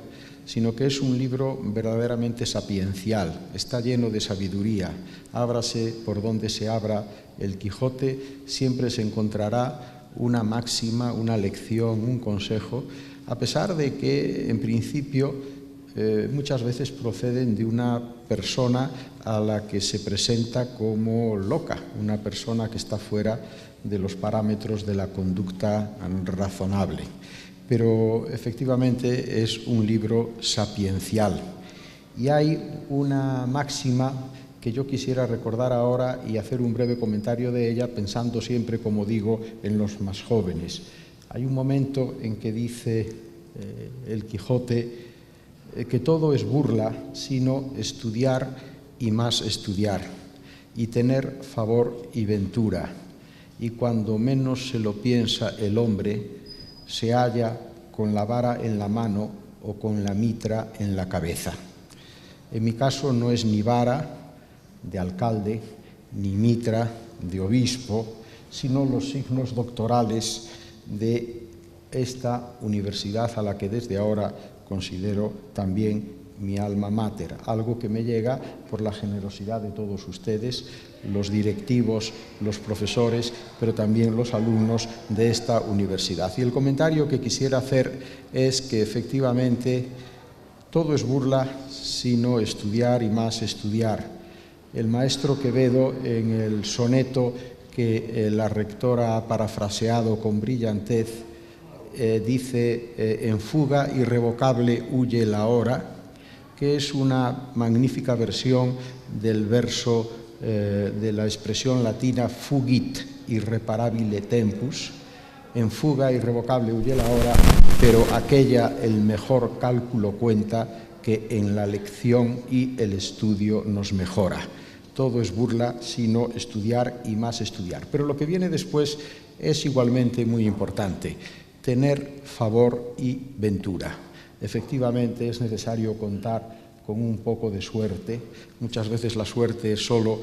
sino que es un libro verdaderamente sapiencial, está lleno de sabiduría. Ábrase por donde se abra el Quijote, siempre se encontrará una máxima, una lección, un consejo, a pesar de que en principio muchas veces proceden de una persona a la que se presenta como loca, una persona que está fuera de los parámetros de la conducta razonable. Pero efectivamente es un libro sapiencial. Y hay una máxima que yo quisiera recordar ahora y hacer un breve comentario de ella, pensando siempre, como digo, en los más jóvenes. Hay un momento en que dice el Quijote que todo es burla, sino estudiar y más estudiar, y tener favor y ventura. Y cuando menos se lo piensa el hombre, se halla con la vara en la mano o con la mitra en la cabeza. En mi caso no es ni vara de alcalde, ni mitra de obispo, sino los signos doctorales de esta universidad a la que desde ahora considero también mi alma mater, algo que me llega por la generosidad de todos ustedes, los directivos, los profesores, pero también los alumnos de esta universidad. Y el comentario que quisiera hacer es que efectivamente todo es burla, sino estudiar y más estudiar. El maestro Quevedo, en el soneto que la rectora ha parafraseado con brillantez, dice: en fuga irrevocable huye la hora, que es una magnífica versión del verso de la expresión latina fugit irreparabile tempus. En fuga irrevocable huye la hora, pero aquella el mejor cálculo cuenta, que en la lección y el estudio nos mejora. Todo es burla, sino estudiar y más estudiar. Pero lo que viene después es igualmente muy importante: tener favor y ventura. Efectivamente es necesario contar con un poco de suerte. Muchas veces la suerte es solo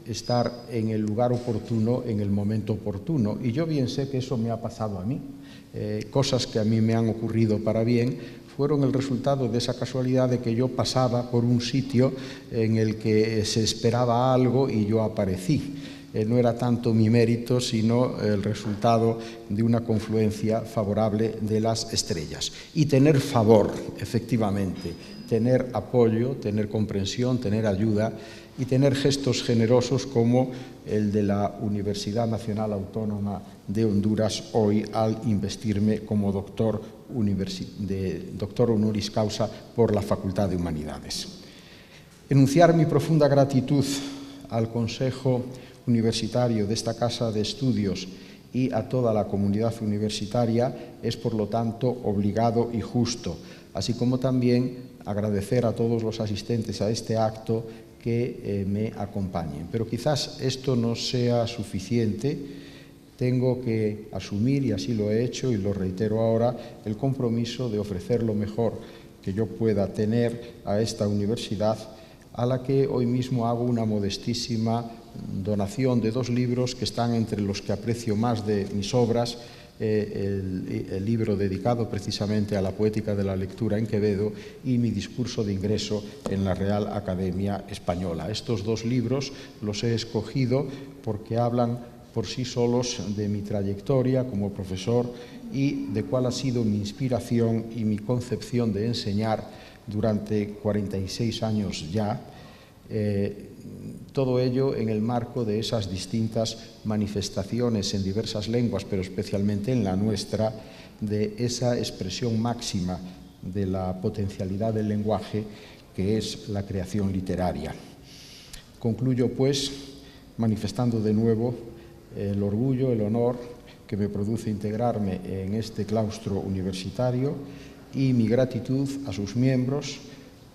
estar en el lugar oportuno, en el momento oportuno. Y yo bien sé que eso me ha pasado a mí. Cosas que a mí me han ocurrido para bien fueron el resultado de esa casualidad de que yo pasaba por un sitio en el que se esperaba algo y yo aparecí. No era tanto mi mérito, sino el resultado de una confluencia favorable de las estrellas. Y tener favor, efectivamente, tener apoyo, tener comprensión, tener ayuda y tener gestos generosos como el de la Universidad Nacional Autónoma de Honduras hoy al investirme como doctor honoris causa por la Facultad de Humanidades. Enunciar mi profunda gratitud al Consejo Universitario de esta Casa de Estudios y a toda la comunidad universitaria es, por lo tanto, obligado y justo, así como también agradecer a todos los asistentes a este acto que me acompañen. Pero quizás esto no sea suficiente. Tengo que asumir, y así lo he hecho y lo reitero ahora, el compromiso de ofrecer lo mejor que yo pueda tener a esta universidad, a la que hoy mismo hago una modestísima donación de 2 libros que están entre los que aprecio más de mis obras, el libro dedicado precisamente a la poética de la lectura en Quevedo y mi discurso de ingreso en la Real Academia Española. Estos 2 libros los he escogido porque hablan por sí solos de mi trayectoria como profesor y de cuál ha sido mi inspiración y mi concepción de enseñar durante 46 años ya. Todo ello en el marco de esas distintas manifestaciones en diversas lenguas, pero especialmente en la nuestra, de esa expresión máxima de la potencialidad del lenguaje, que es la creación literaria. Concluyo, pues, manifestando de nuevo el orgullo, el honor que me produce integrarme en este claustro universitario y mi gratitud a sus miembros,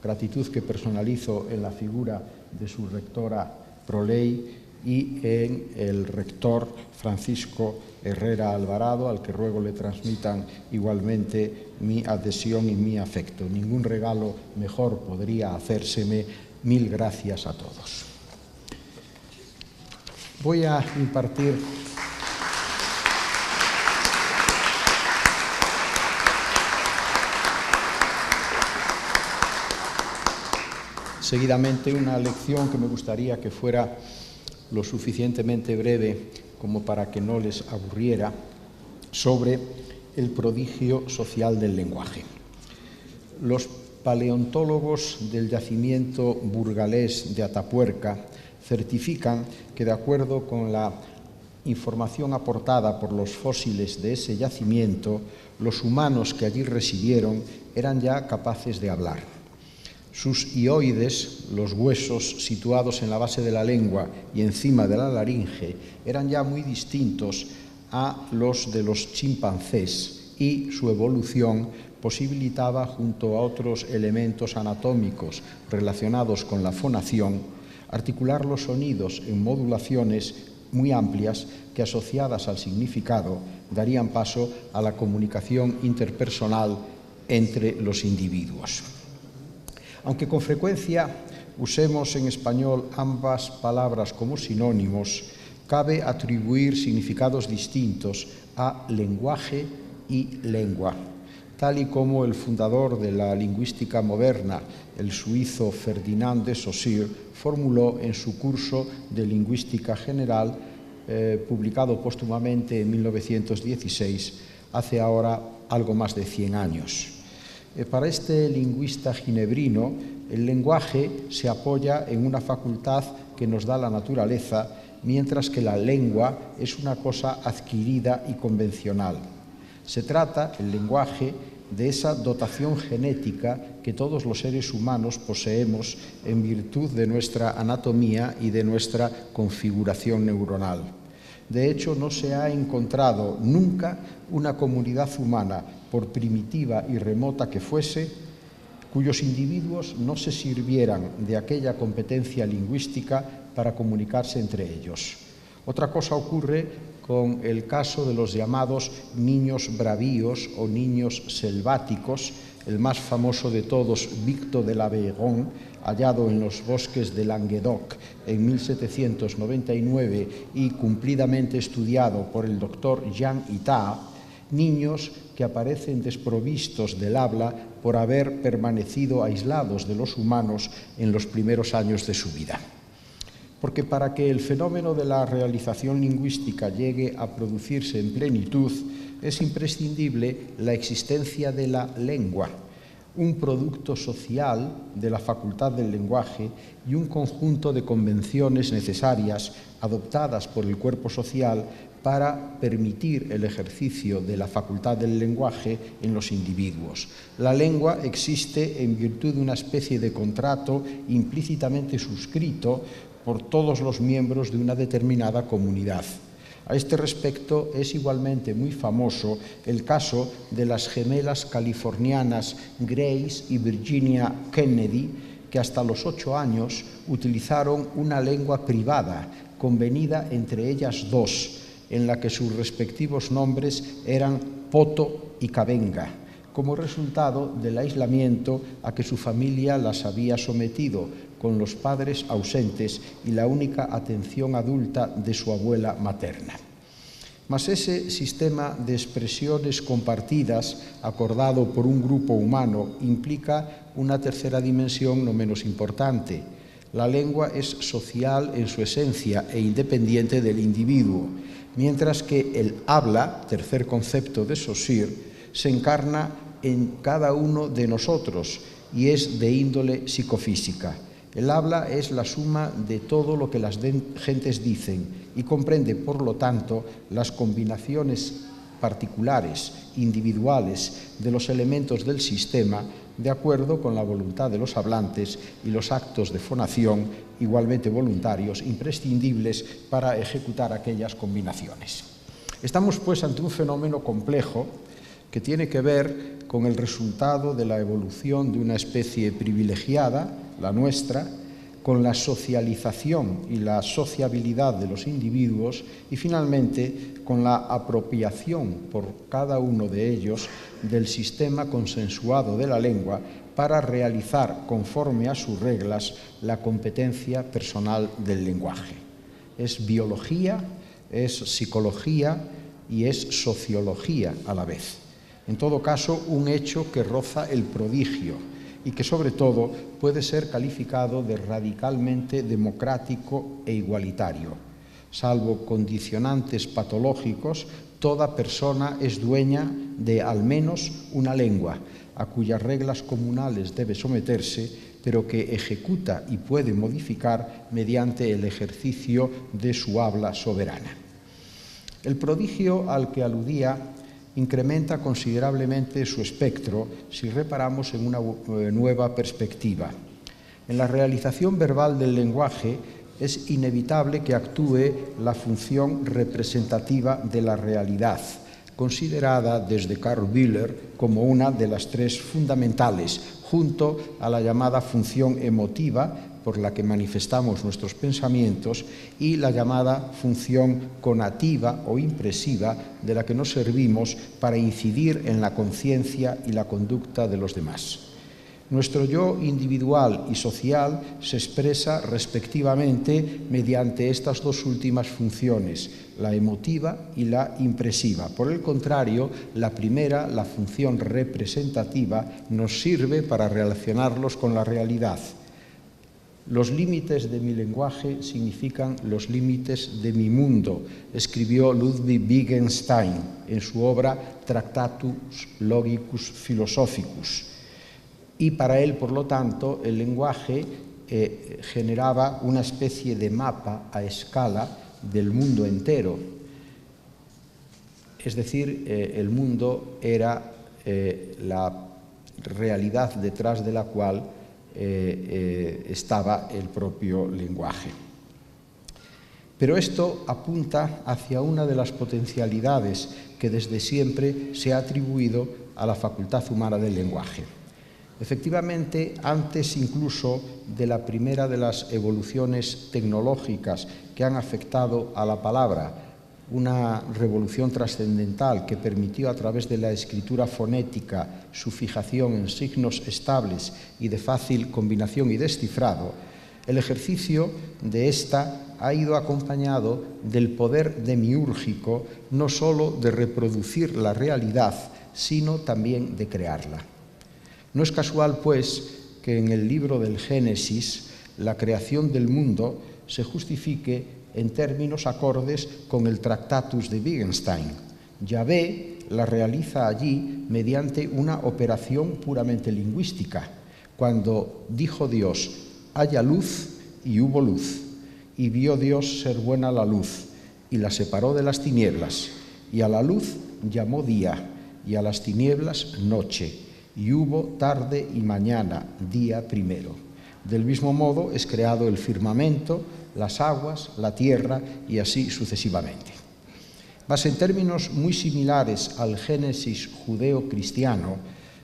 gratitud que personalizo en la figura de su rectora Proley y en el rector Francisco Herrera Alvarado, al que ruego le transmitan igualmente mi adhesión y mi afecto. Ningún regalo mejor podría hacérseme. Mil gracias a todos. Voy a impartir seguidamente una lección que me gustaría que fuera lo suficientemente breve como para que no les aburriera, sobre el prodigio social del lenguaje. Los paleontólogos del yacimiento burgalés de Atapuerca certifican que, de acuerdo con la información aportada por los fósiles de ese yacimiento, los humanos que allí residieron eran ya capaces de hablar. Sus hioides, los huesos situados en la base de la lengua y encima de la laringe, eran ya muy distintos a los de los chimpancés y su evolución posibilitaba, junto a otros elementos anatómicos relacionados con la fonación, articular los sonidos en modulaciones muy amplias que, asociadas al significado, darían paso a la comunicación interpersonal entre los individuos. Aunque con frecuencia usemos en español ambas palabras como sinónimos, cabe atribuir significados distintos a lenguaje y lengua, tal y como el fundador de la lingüística moderna, el suizo Ferdinand de Saussure, formuló en su curso de Lingüística General, publicado póstumamente en 1916, hace ahora algo más de 100 años. Para este lingüista ginebrino, el lenguaje se apoya en una facultad que nos da la naturaleza, mientras que la lengua es una cosa adquirida y convencional. Se trata, el lenguaje, de esa dotación genética que todos los seres humanos poseemos en virtud de nuestra anatomía y de nuestra configuración neuronal. De hecho, no se ha encontrado nunca una comunidad humana, por primitiva y remota que fuese, cuyos individuos no se sirvieran de aquella competencia lingüística para comunicarse entre ellos. Otra cosa ocurre con el caso de los llamados niños bravíos o niños selváticos, el más famoso de todos, Victor de la Véron, hallado en los bosques de Languedoc en 1799 y cumplidamente estudiado por el doctor Jean Itard, niños que aparecen desprovistos del habla por haber permanecido aislados de los humanos en los primeros años de su vida. Porque para que el fenómeno de la realización lingüística llegue a producirse en plenitud, es imprescindible la existencia de la lengua, un producto social de la facultad del lenguaje y un conjunto de convenciones necesarias adoptadas por el cuerpo social para permitir el ejercicio de la facultad del lenguaje en los individuos. La lengua existe en virtud de una especie de contrato implícitamente suscrito por todos los miembros de una determinada comunidad. A este respecto es igualmente muy famoso el caso de las gemelas californianas Grace y Virginia Kennedy, que hasta los 8 años utilizaron una lengua privada, convenida entre ellas dos, en la que sus respectivos nombres eran Poto y Cabenga, como resultado del aislamiento a que su familia las había sometido, con los padres ausentes y la única atención adulta de su abuela materna. Mas ese sistema de expresiones compartidas, acordado por un grupo humano, implica una tercera dimensión no menos importante. La lengua es social en su esencia e independiente del individuo, mientras que el habla, tercer concepto de Saussure, se encarna en cada uno de nosotros y es de índole psicofísica. El habla es la suma de todo lo que las gentes dicen y comprende, por lo tanto, las combinaciones particulares, individuales, de los elementos del sistema, de acuerdo con la voluntad de los hablantes y los actos de fonación, igualmente voluntarios, imprescindibles para ejecutar aquellas combinaciones. Estamos, pues, ante un fenómeno complejo, que tiene que ver con el resultado de la evolución de una especie privilegiada, la nuestra, con la socialización y la sociabilidad de los individuos y finalmente con la apropiación por cada uno de ellos del sistema consensuado de la lengua para realizar conforme a sus reglas la competencia personal del lenguaje. Es biología, es psicología y es sociología a la vez. En todo caso, un hecho que roza el prodigio y que sobre todo puede ser calificado de radicalmente democrático e igualitario. Salvo condicionantes patológicos, toda persona es dueña de al menos una lengua, a cuyas reglas comunales debe someterse, pero que ejecuta y puede modificar mediante el ejercicio de su habla soberana. El prodigio al que aludía incrementa considerablemente su espectro si reparamos en una nueva perspectiva. En la realización verbal del lenguaje es inevitable que actúe la función representativa de la realidad, considerada desde Karl Bühler como una de las tres fundamentales, junto a la llamada función emotiva, por la que manifestamos nuestros pensamientos, y la llamada función conativa o impresiva, de la que nos servimos para incidir en la conciencia y la conducta de los demás. Nuestro yo individual y social se expresa respectivamente mediante estas dos últimas funciones, la emotiva y la impresiva. Por el contrario, la primera, la función representativa, nos sirve para relacionarlos con la realidad. Los límites de mi lenguaje significan los límites de mi mundo, escribió Ludwig Wittgenstein en su obra Tractatus Logicus Philosophicus. Y para él, por lo tanto, el lenguaje generaba una especie de mapa a escala del mundo entero. Es decir, el mundo era la realidad detrás de la cual estaba el propio lenguaje. Pero esto apunta hacia una de las potencialidades que desde siempre se ha atribuido a la facultad humana del lenguaje. Efectivamente, antes incluso de la primera de las evoluciones tecnológicas que han afectado a la palabra, una revolución trascendental que permitió a través de la escritura fonética su fijación en signos estables y de fácil combinación y descifrado, el ejercicio de esta ha ido acompañado del poder demiúrgico no sólo de reproducir la realidad, sino también de crearla. No es casual, pues, que en el libro del Génesis la creación del mundo se justifique en términos acordes con el Tractatus de Wittgenstein. Yahvé la realiza allí mediante una operación puramente lingüística, cuando dijo Dios, haya luz, y hubo luz, y vio Dios ser buena la luz, y la separó de las tinieblas, y a la luz llamó día, y a las tinieblas noche, y hubo tarde y mañana, día primero. Del mismo modo es creado el firmamento, las aguas, la tierra y así sucesivamente. Mas en términos muy similares al Génesis judeo-cristiano,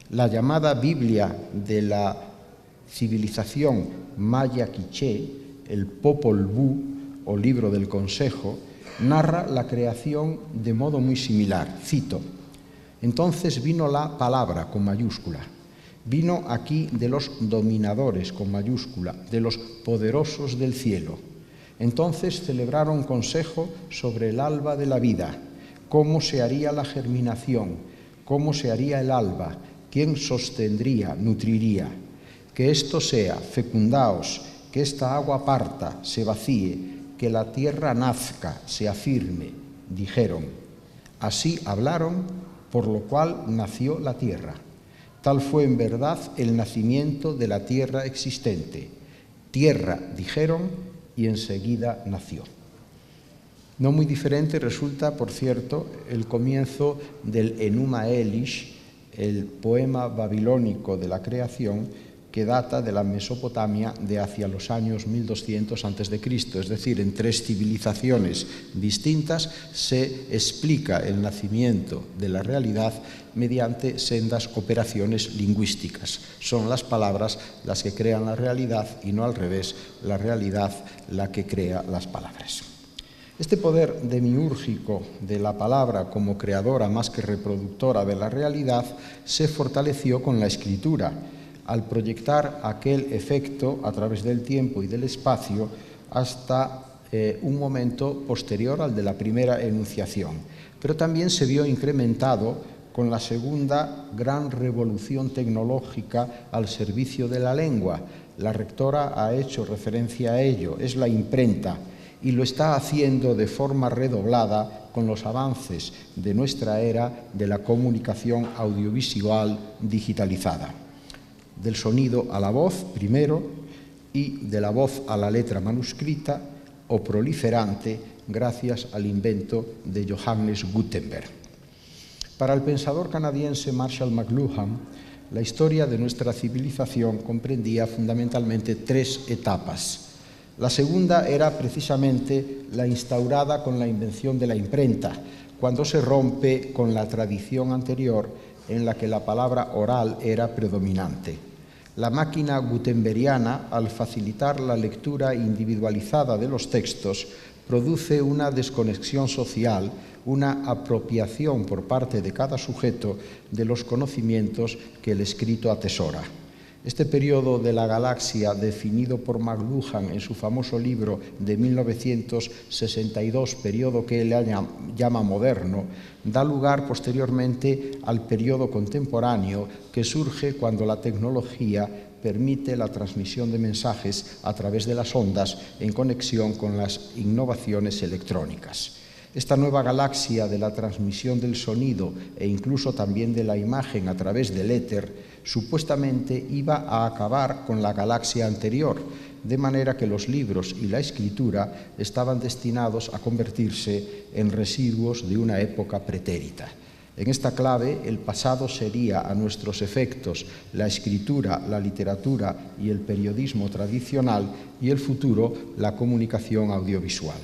la llamada Biblia de la civilización maya quiché, el Popol Vuh o Libro del Consejo, narra la creación de modo muy similar. Cito: entonces vino la palabra con mayúscula. Vino aquí de los dominadores con mayúscula, de los poderosos del cielo. Entonces celebraron consejo sobre el alba de la vida, cómo se haría la germinación, cómo se haría el alba, quién sostendría, nutriría. Que esto sea, fecundaos, que esta agua parta, se vacíe, que la tierra nazca, se afirme, dijeron. Así hablaron, por lo cual nació la tierra. Tal fue en verdad el nacimiento de la tierra existente. Tierra, dijeron, y enseguida nació. No muy diferente resulta, por cierto, el comienzo del Enuma Elish, el poema babilónico de la creación, que data de la Mesopotamia de hacia los años 1200 a.C., es decir, en 3 civilizaciones distintas se explica el nacimiento de la realidad mediante sendas operaciones lingüísticas. Son las palabras las que crean la realidad y no al revés, la realidad la que crea las palabras. Este poder demiúrgico de la palabra como creadora más que reproductora de la realidad se fortaleció con la escritura, al proyectar aquel efecto a través del tiempo y del espacio hasta un momento posterior al de la primera enunciación. Pero también se vio incrementado con la segunda gran revolución tecnológica al servicio de la lengua. La rectora ha hecho referencia a ello, es la imprenta, y lo está haciendo de forma redoblada con los avances de nuestra era de la comunicación audiovisual digitalizada. Del sonido a la voz primero y de la voz a la letra manuscrita o proliferante gracias al invento de Johannes Gutenberg. Para el pensador canadiense Marshall McLuhan, la historia de nuestra civilización comprendía fundamentalmente 3 etapas. La segunda era precisamente la instaurada con la invención de la imprenta, cuando se rompe con la tradición anterior en la que la palabra oral era predominante. La máquina gutenbergiana, al facilitar la lectura individualizada de los textos, produce una desconexión social, una apropiación por parte de cada sujeto de los conocimientos que el escrito atesora. Este periodo de la galaxia, definido por McLuhan en su famoso libro de 1962, periodo que él llama moderno, da lugar posteriormente al periodo contemporáneo que surge cuando la tecnología permite la transmisión de mensajes a través de las ondas en conexión con las innovaciones electrónicas. Esta nueva galaxia de la transmisión del sonido e incluso también de la imagen a través del éter supuestamente iba a acabar con la galaxia anterior, de manera que los libros y la escritura estaban destinados a convertirse en residuos de una época pretérita. En esta clave, el pasado sería, a nuestros efectos, la escritura, la literatura y el periodismo tradicional, y el futuro, la comunicación audiovisual.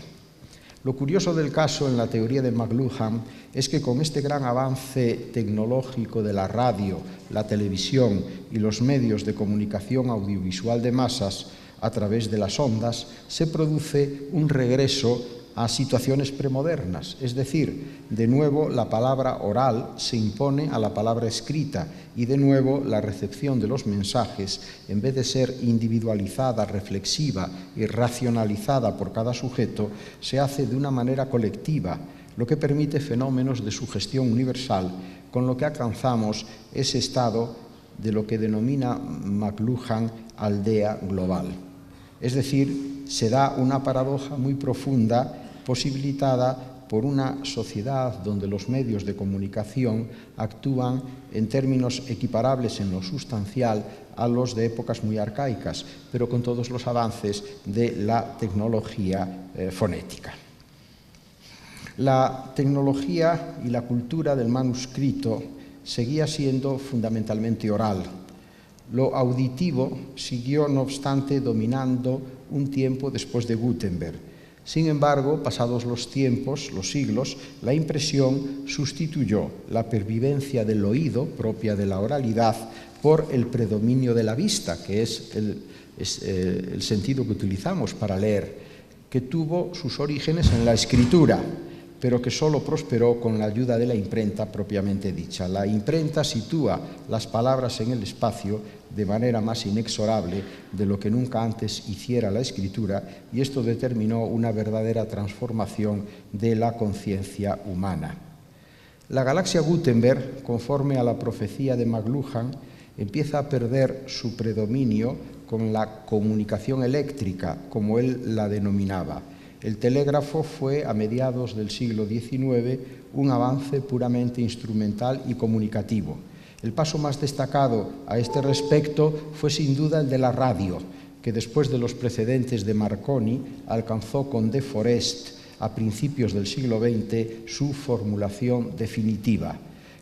Lo curioso del caso en la teoría de McLuhan es que con este gran avance tecnológico de la radio, la televisión y los medios de comunicación audiovisual de masas a través de las ondas, se produce un regreso a situaciones premodernas, es decir, de nuevo la palabra oral se impone a la palabra escrita y de nuevo la recepción de los mensajes, en vez de ser individualizada, reflexiva y racionalizada por cada sujeto, se hace de una manera colectiva, lo que permite fenómenos de sugestión universal, con lo que alcanzamos ese estado de lo que denomina McLuhan aldea global. Es decir, se da una paradoja muy profunda posibilitada por una sociedad donde los medios de comunicación actúan en términos equiparables en lo sustancial a los de épocas muy arcaicas, pero con todos los avances de la tecnología fonética. La tecnología y la cultura del manuscrito seguía siendo fundamentalmente oral. Lo auditivo siguió, no obstante, dominando un tiempo después de Gutenberg. Sin embargo, pasados los tiempos, los siglos, la impresión sustituyó la pervivencia del oído, propia de la oralidad, por el predominio de la vista, que es el sentido que utilizamos para leer, que tuvo sus orígenes en la escritura, pero que solo prosperó con la ayuda de la imprenta propiamente dicha. La imprenta sitúa las palabras en el espacio de manera más inexorable de lo que nunca antes hiciera la escritura, y esto determinó una verdadera transformación de la conciencia humana. La galaxia Gutenberg, conforme a la profecía de McLuhan, empieza a perder su predominio con la comunicación eléctrica, como él la denominaba. El telégrafo fue, a mediados del siglo XIX, un avance puramente instrumental y comunicativo. El paso más destacado a este respecto fue sin duda el de la radio, que después de los precedentes de Marconi alcanzó con De Forest a principios del siglo XX su formulación definitiva.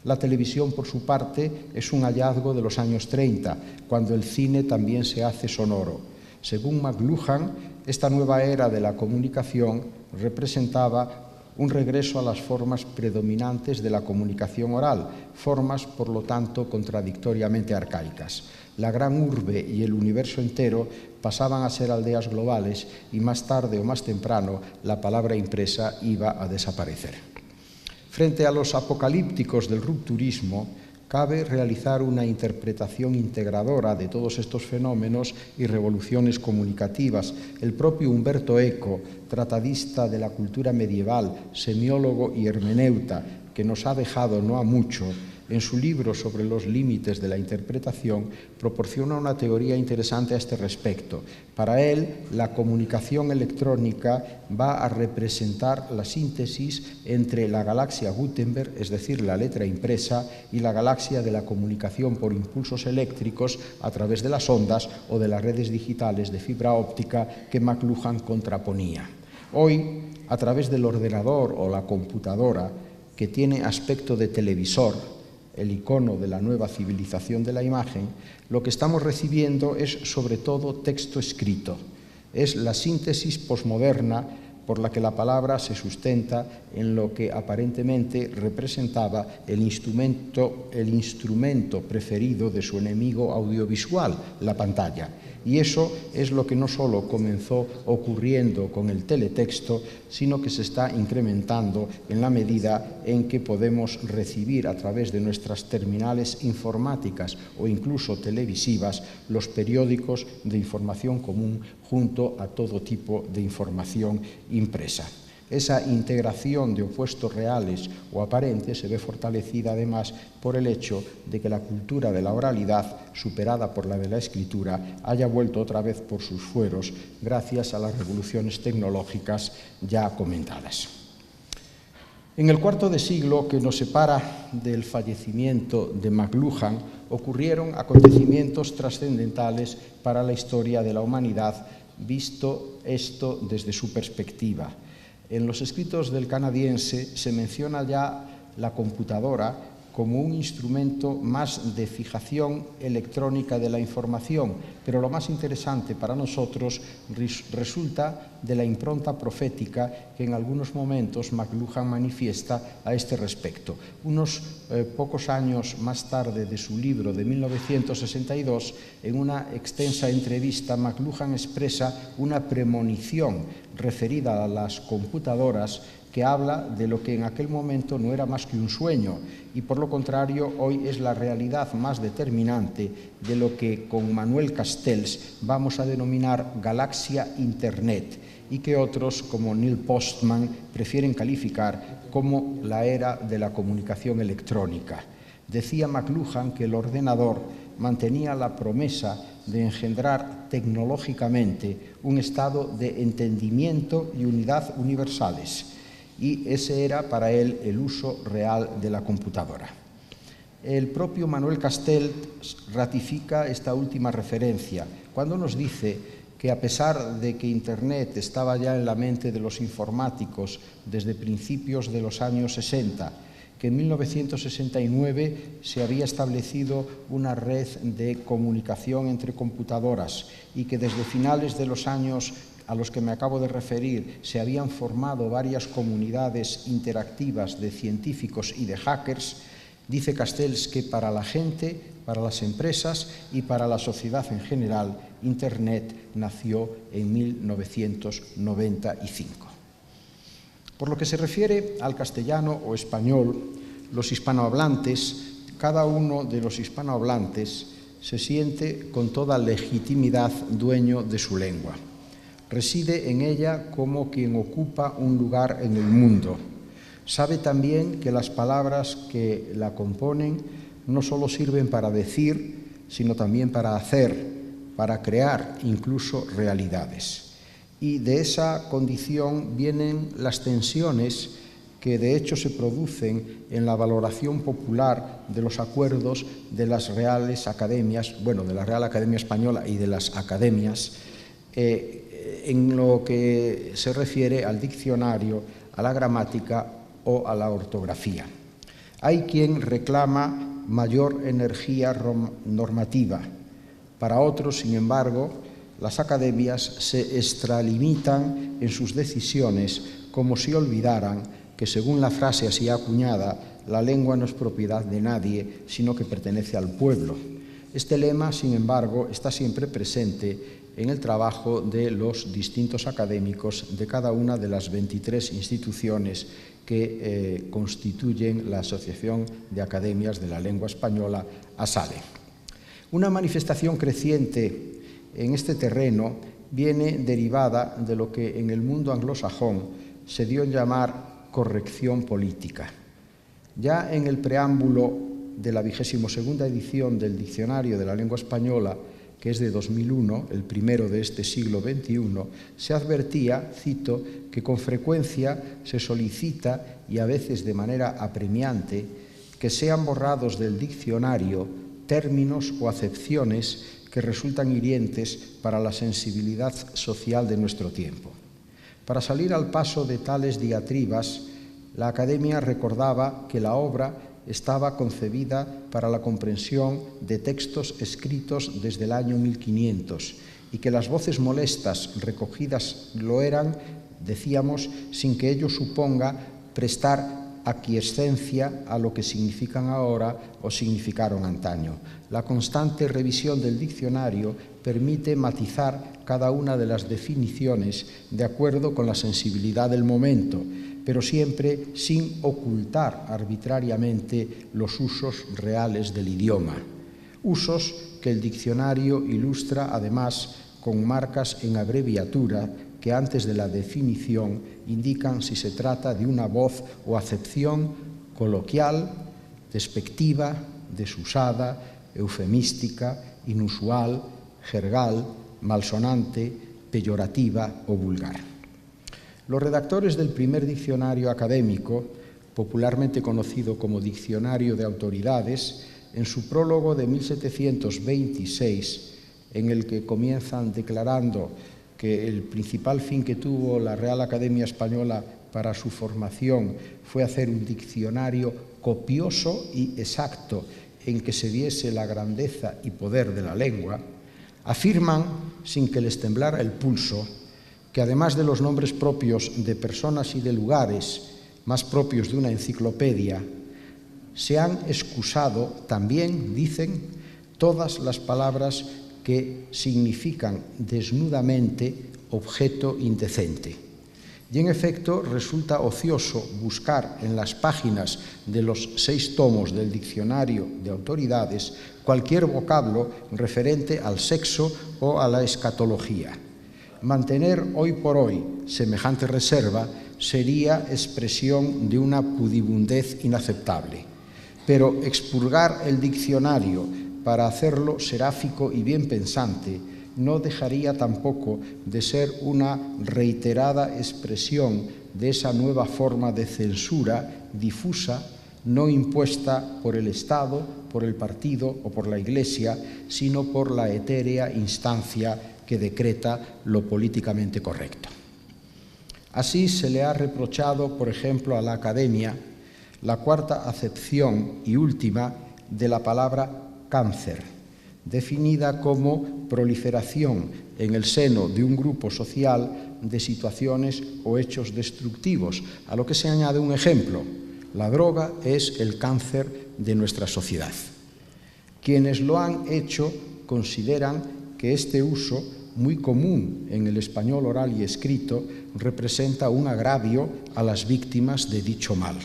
La televisión, por su parte, es un hallazgo de los años 30, cuando el cine también se hace sonoro. Según McLuhan, esta nueva era de la comunicación representaba un regreso a las formas predominantes de la comunicación oral, formas, por lo tanto, contradictoriamente arcaicas. La gran urbe y el universo entero pasaban a ser aldeas globales y más tarde o más temprano la palabra impresa iba a desaparecer. Frente a los apocalípticos del rupturismo, cabe realizar una interpretación integradora de todos estos fenómenos y revoluciones comunicativas. El propio Umberto Eco, tratadista de la cultura medieval, semiólogo y hermeneuta, que nos ha dejado no ha mucho, en su libro sobre los límites de la interpretación, proporciona una teoría interesante a este respecto. Para él, la comunicación electrónica va a representar la síntesis entre la galaxia Gutenberg, es decir, la letra impresa, y la galaxia de la comunicación por impulsos eléctricos a través de las ondas o de las redes digitales de fibra óptica que McLuhan contraponía. Hoy, a través del ordenador o la computadora, que tiene aspecto de televisor, el icono de la nueva civilización de la imagen, lo que estamos recibiendo es sobre todo texto escrito. Es la síntesis posmoderna por la que la palabra se sustenta en lo que aparentemente representaba el instrumento preferido de su enemigo audiovisual, la pantalla. Y eso es lo que no solo comenzó ocurriendo con el teletexto, sino que se está incrementando en la medida en que podemos recibir a través de nuestras terminales informáticas o incluso televisivas los periódicos de información común junto a todo tipo de información impresa. Esa integración de opuestos reales o aparentes se ve fortalecida además por el hecho de que la cultura de la oralidad, superada por la de la escritura, haya vuelto otra vez por sus fueros gracias a las revoluciones tecnológicas ya comentadas. En el cuarto de siglo que nos separa del fallecimiento de McLuhan, ocurrieron acontecimientos trascendentales para la historia de la humanidad, visto esto desde su perspectiva. En los escritos del canadiense se menciona ya la computadora como un instrumento más de fijación electrónica de la información, pero lo más interesante para nosotros resulta de la impronta profética que en algunos momentos McLuhan manifiesta a este respecto. Unos pocos años más tarde de su libro de 1962, en una extensa entrevista, McLuhan expresa una premonición referida a las computadoras que habla de lo que en aquel momento no era más que un sueño y por lo contrario hoy es la realidad más determinante de lo que con Manuel Castells vamos a denominar galaxia Internet y que otros como Neil Postman prefieren calificar como la era de la comunicación electrónica. Decía McLuhan que el ordenador mantenía la promesa de engendrar tecnológicamente un estado de entendimiento y unidad universales. Y ese era para él el uso real de la computadora. El propio Manuel Castells ratifica esta última referencia cuando nos dice que a pesar de que Internet estaba ya en la mente de los informáticos desde principios de los años 60, que en 1969 se había establecido una red de comunicación entre computadoras y que desde finales de los años a los que me acabo de referir se habían formado varias comunidades interactivas de científicos y de hackers, dice Castells que para la gente, para las empresas y para la sociedad en general, Internet nació en 1995. Por lo que se refiere al castellano o español, los hispanohablantes, cada uno de los hispanohablantes se siente con toda legitimidad dueño de su lengua. Reside en ella como quien ocupa un lugar en el mundo. Sabe también que las palabras que la componen no solo sirven para decir, sino también para hacer, para crear incluso realidades. Y de esa condición vienen las tensiones que de hecho se producen en la valoración popular de los acuerdos de las reales academias, bueno, de la Real Academia Española y de las academias, en lo que se refiere al diccionario, a la gramática o a la ortografía. Hay quien reclama mayor energía normativa. Para otros, sin embargo, las academias se extralimitan en sus decisiones como si olvidaran que, según la frase así acuñada, la lengua no es propiedad de nadie, sino que pertenece al pueblo. Este lema, sin embargo, está siempre presente en el trabajo de los distintos académicos de cada una de las 23 instituciones que constituyen la Asociación de Academias de la Lengua Española, ASALE. Una manifestación creciente en este terreno viene derivada de lo que en el mundo anglosajón se dio en llamar corrección política. Ya en el preámbulo de la 22ª edición del Diccionario de la Lengua Española, que es de 2001, el primero de este siglo XXI, se advertía, cito, que con frecuencia se solicita, y a veces de manera apremiante, que sean borrados del diccionario términos o acepciones que resultan hirientes para la sensibilidad social de nuestro tiempo. Para salir al paso de tales diatribas, la Academia recordaba que la obra estaba concebida para la comprensión de textos escritos desde el año 1500 y que las voces molestas recogidas lo eran, decíamos, sin que ello suponga prestar aquiescencia a lo que significan ahora o significaron antaño. La constante revisión del diccionario permite matizar cada una de las definiciones de acuerdo con la sensibilidad del momento, pero siempre sin ocultar arbitrariamente los usos reales del idioma. Usos que el diccionario ilustra además con marcas en abreviatura que antes de la definición indican si se trata de una voz o acepción coloquial, despectiva, desusada, eufemística, inusual, jergal, malsonante, peyorativa o vulgar. Los redactores del primer diccionario académico, popularmente conocido como Diccionario de Autoridades, en su prólogo de 1726, en el que comienzan declarando que el principal fin que tuvo la Real Academia Española para su formación fue hacer un diccionario copioso y exacto en que se viese la grandeza y poder de la lengua, afirman, sin que les temblara el pulso, que además de los nombres propios de personas y de lugares más propios de una enciclopedia, se han excusado también, dicen, todas las palabras que significan desnudamente objeto indecente. Y en efecto resulta ocioso buscar en las páginas de los 6 tomos del Diccionario de Autoridades cualquier vocablo referente al sexo o a la escatología. Mantener hoy por hoy semejante reserva sería expresión de una pudibundez inaceptable. Pero expurgar el diccionario para hacerlo seráfico y bien pensante no dejaría tampoco de ser una reiterada expresión de esa nueva forma de censura difusa, no impuesta por el Estado, por el partido o por la Iglesia, sino por la etérea instancia que decreta lo políticamente correcto. Así se le ha reprochado, por ejemplo, a la Academia la cuarta acepción y última de la palabra cáncer, definida como proliferación en el seno de un grupo social de situaciones o hechos destructivos, a lo que se añade un ejemplo: la droga es el cáncer de nuestra sociedad. Quienes lo han hecho consideran que este uso, muy común en el español oral y escrito, representa un agravio a las víctimas de dicho mal.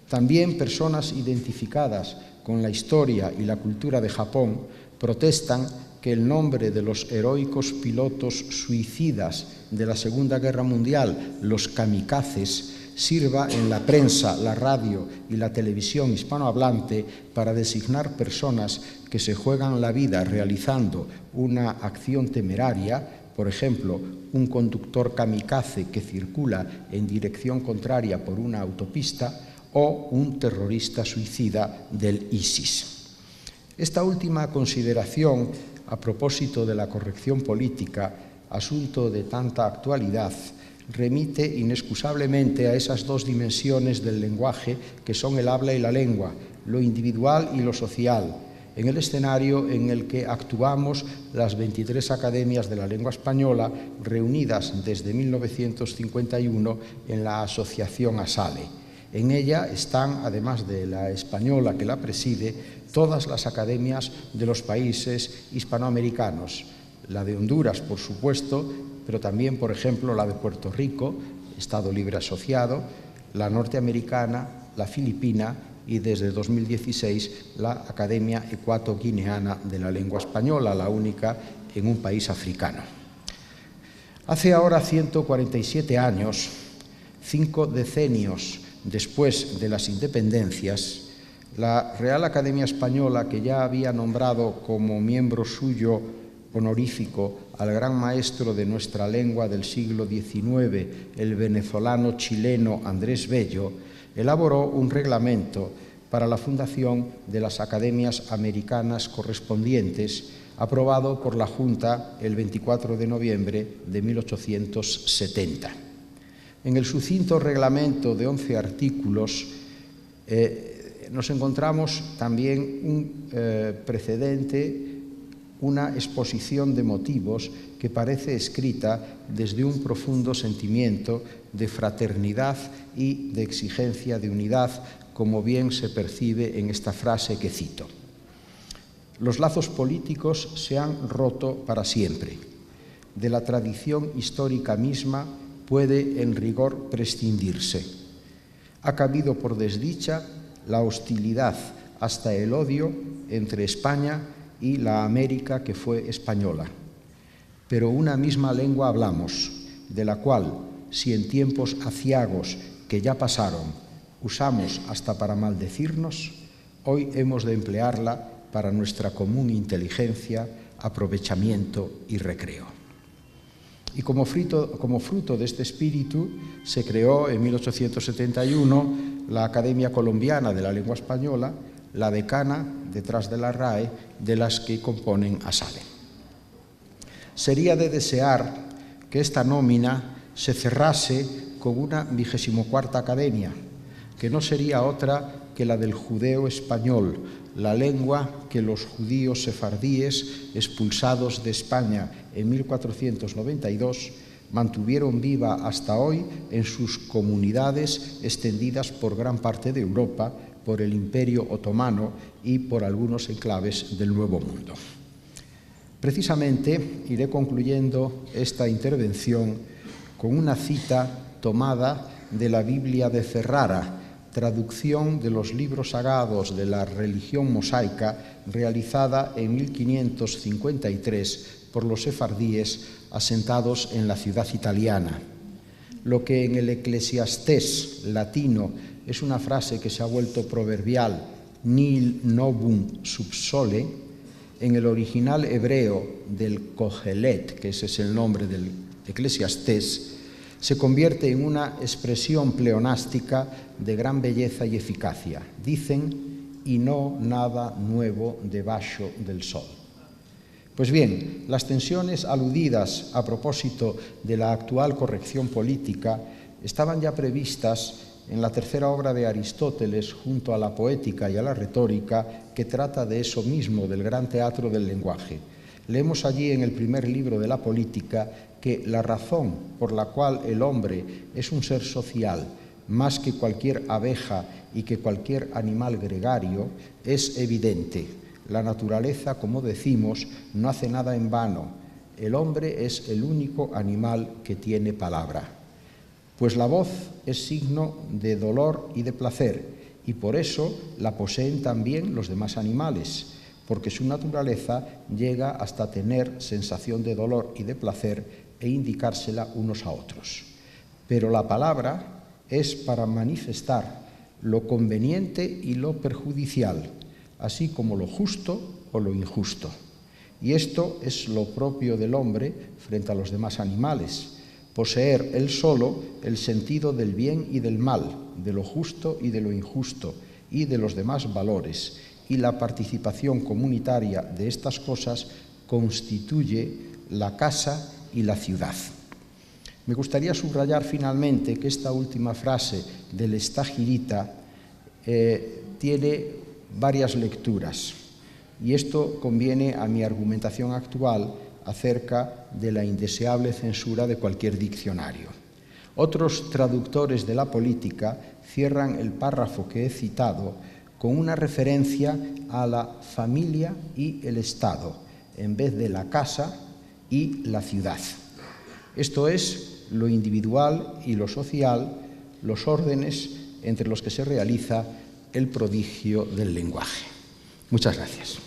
También personas identificadas con la historia y la cultura de Japón protestan que el nombre de los heroicos pilotos suicidas de la Segunda Guerra Mundial, los kamikazes, sirva en la prensa, la radio y la televisión hispanohablante para designar personas que se juegan la vida realizando una acción temeraria, por ejemplo, un conductor kamikaze que circula en dirección contraria por una autopista, o un terrorista suicida del ISIS. Esta última consideración, a propósito de la corrección política, asunto de tanta actualidad, remite inexcusablemente a esas dos dimensiones del lenguaje que son el habla y la lengua, lo individual y lo social, en el escenario en el que actuamos las 23 academias de la lengua española reunidas desde 1951 en la asociación ASALE. En ella están, además de la española que la preside, todas las academias de los países hispanoamericanos, la de Honduras, por supuesto, pero también, por ejemplo, la de Puerto Rico, Estado Libre Asociado, la norteamericana, la filipina y desde 2016 la Academia Ecuato-Guineana de la Lengua Española, la única en un país africano. Hace ahora 147 años, 5 decenios después de las independencias, la Real Academia Española, que ya había nombrado como miembro suyo honorífico al gran maestro de nuestra lengua del siglo XIX, el venezolano chileno Andrés Bello, elaboró un reglamento para la fundación de las academias americanas correspondientes, aprobado por la Junta el 24 de noviembre de 1870. En el sucinto reglamento de 11 artículos nos encontramos también un precedente, una exposición de motivos que parece escrita desde un profundo sentimiento de fraternidad y de exigencia de unidad, como bien se percibe en esta frase que cito. Los lazos políticos se han roto para siempre. De la tradición histórica misma puede en rigor prescindirse. Ha cabido por desdicha la hostilidad, hasta el odio, entre España y la América que fue española. Pero una misma lengua hablamos, de la cual, si en tiempos aciagos que ya pasaron usamos hasta para maldecirnos, hoy hemos de emplearla para nuestra común inteligencia, aprovechamiento y recreo. Y como fruto de este espíritu se creó en 1871 la Academia Colombiana de la Lengua Española, la decana, detrás de la RAE, de las que componen ASALE. Sería de desear que esta nómina se cerrase con una 24ª academia, que no sería otra que la del judeo español, la lengua que los judíos sefardíes, expulsados de España en 1492, mantuvieron viva hasta hoy en sus comunidades extendidas por gran parte de Europa, por el Imperio Otomano y por algunos enclaves del Nuevo Mundo. Precisamente iré concluyendo esta intervención con una cita tomada de la Biblia de Ferrara, traducción de los libros sagrados de la religión mosaica realizada en 1553 por los sefardíes asentados en la ciudad italiana. Lo que en el Eclesiastés latino es una frase que se ha vuelto proverbial, nil novum sub sole, en el original hebreo del Kohelet, que ese es el nombre del Eclesiastés, se convierte en una expresión pleonástica de gran belleza y eficacia. Dicen, y no nada nuevo debajo del sol. Pues bien, las tensiones aludidas a propósito de la actual corrección política estaban ya previstas en la tercera obra de Aristóteles, junto a la poética y a la retórica, que trata de eso mismo, del gran teatro del lenguaje. Leemos allí en el primer libro de la Política que la razón por la cual el hombre es un ser social, más que cualquier abeja y que cualquier animal gregario, es evidente. La naturaleza, como decimos, no hace nada en vano. El hombre es el único animal que tiene palabra. Pues la voz es signo de dolor y de placer, y por eso la poseen también los demás animales, porque su naturaleza llega hasta tener sensación de dolor y de placer e indicársela unos a otros. Pero la palabra es para manifestar lo conveniente y lo perjudicial, así como lo justo o lo injusto. Y esto es lo propio del hombre frente a los demás animales, poseer él solo el sentido del bien y del mal, de lo justo y de lo injusto, y de los demás valores, y la participación comunitaria de estas cosas constituye la casa y la ciudad. Me gustaría subrayar finalmente que esta última frase del Estagirita tiene varias lecturas, y esto conviene a mi argumentación actual acerca de la indeseable censura de cualquier diccionario. Otros traductores de la política cierran el párrafo que he citado con una referencia a la familia y el Estado, en vez de la casa y la ciudad. Esto es lo individual y lo social, los órdenes entre los que se realiza el prodigio del lenguaje. Muchas gracias.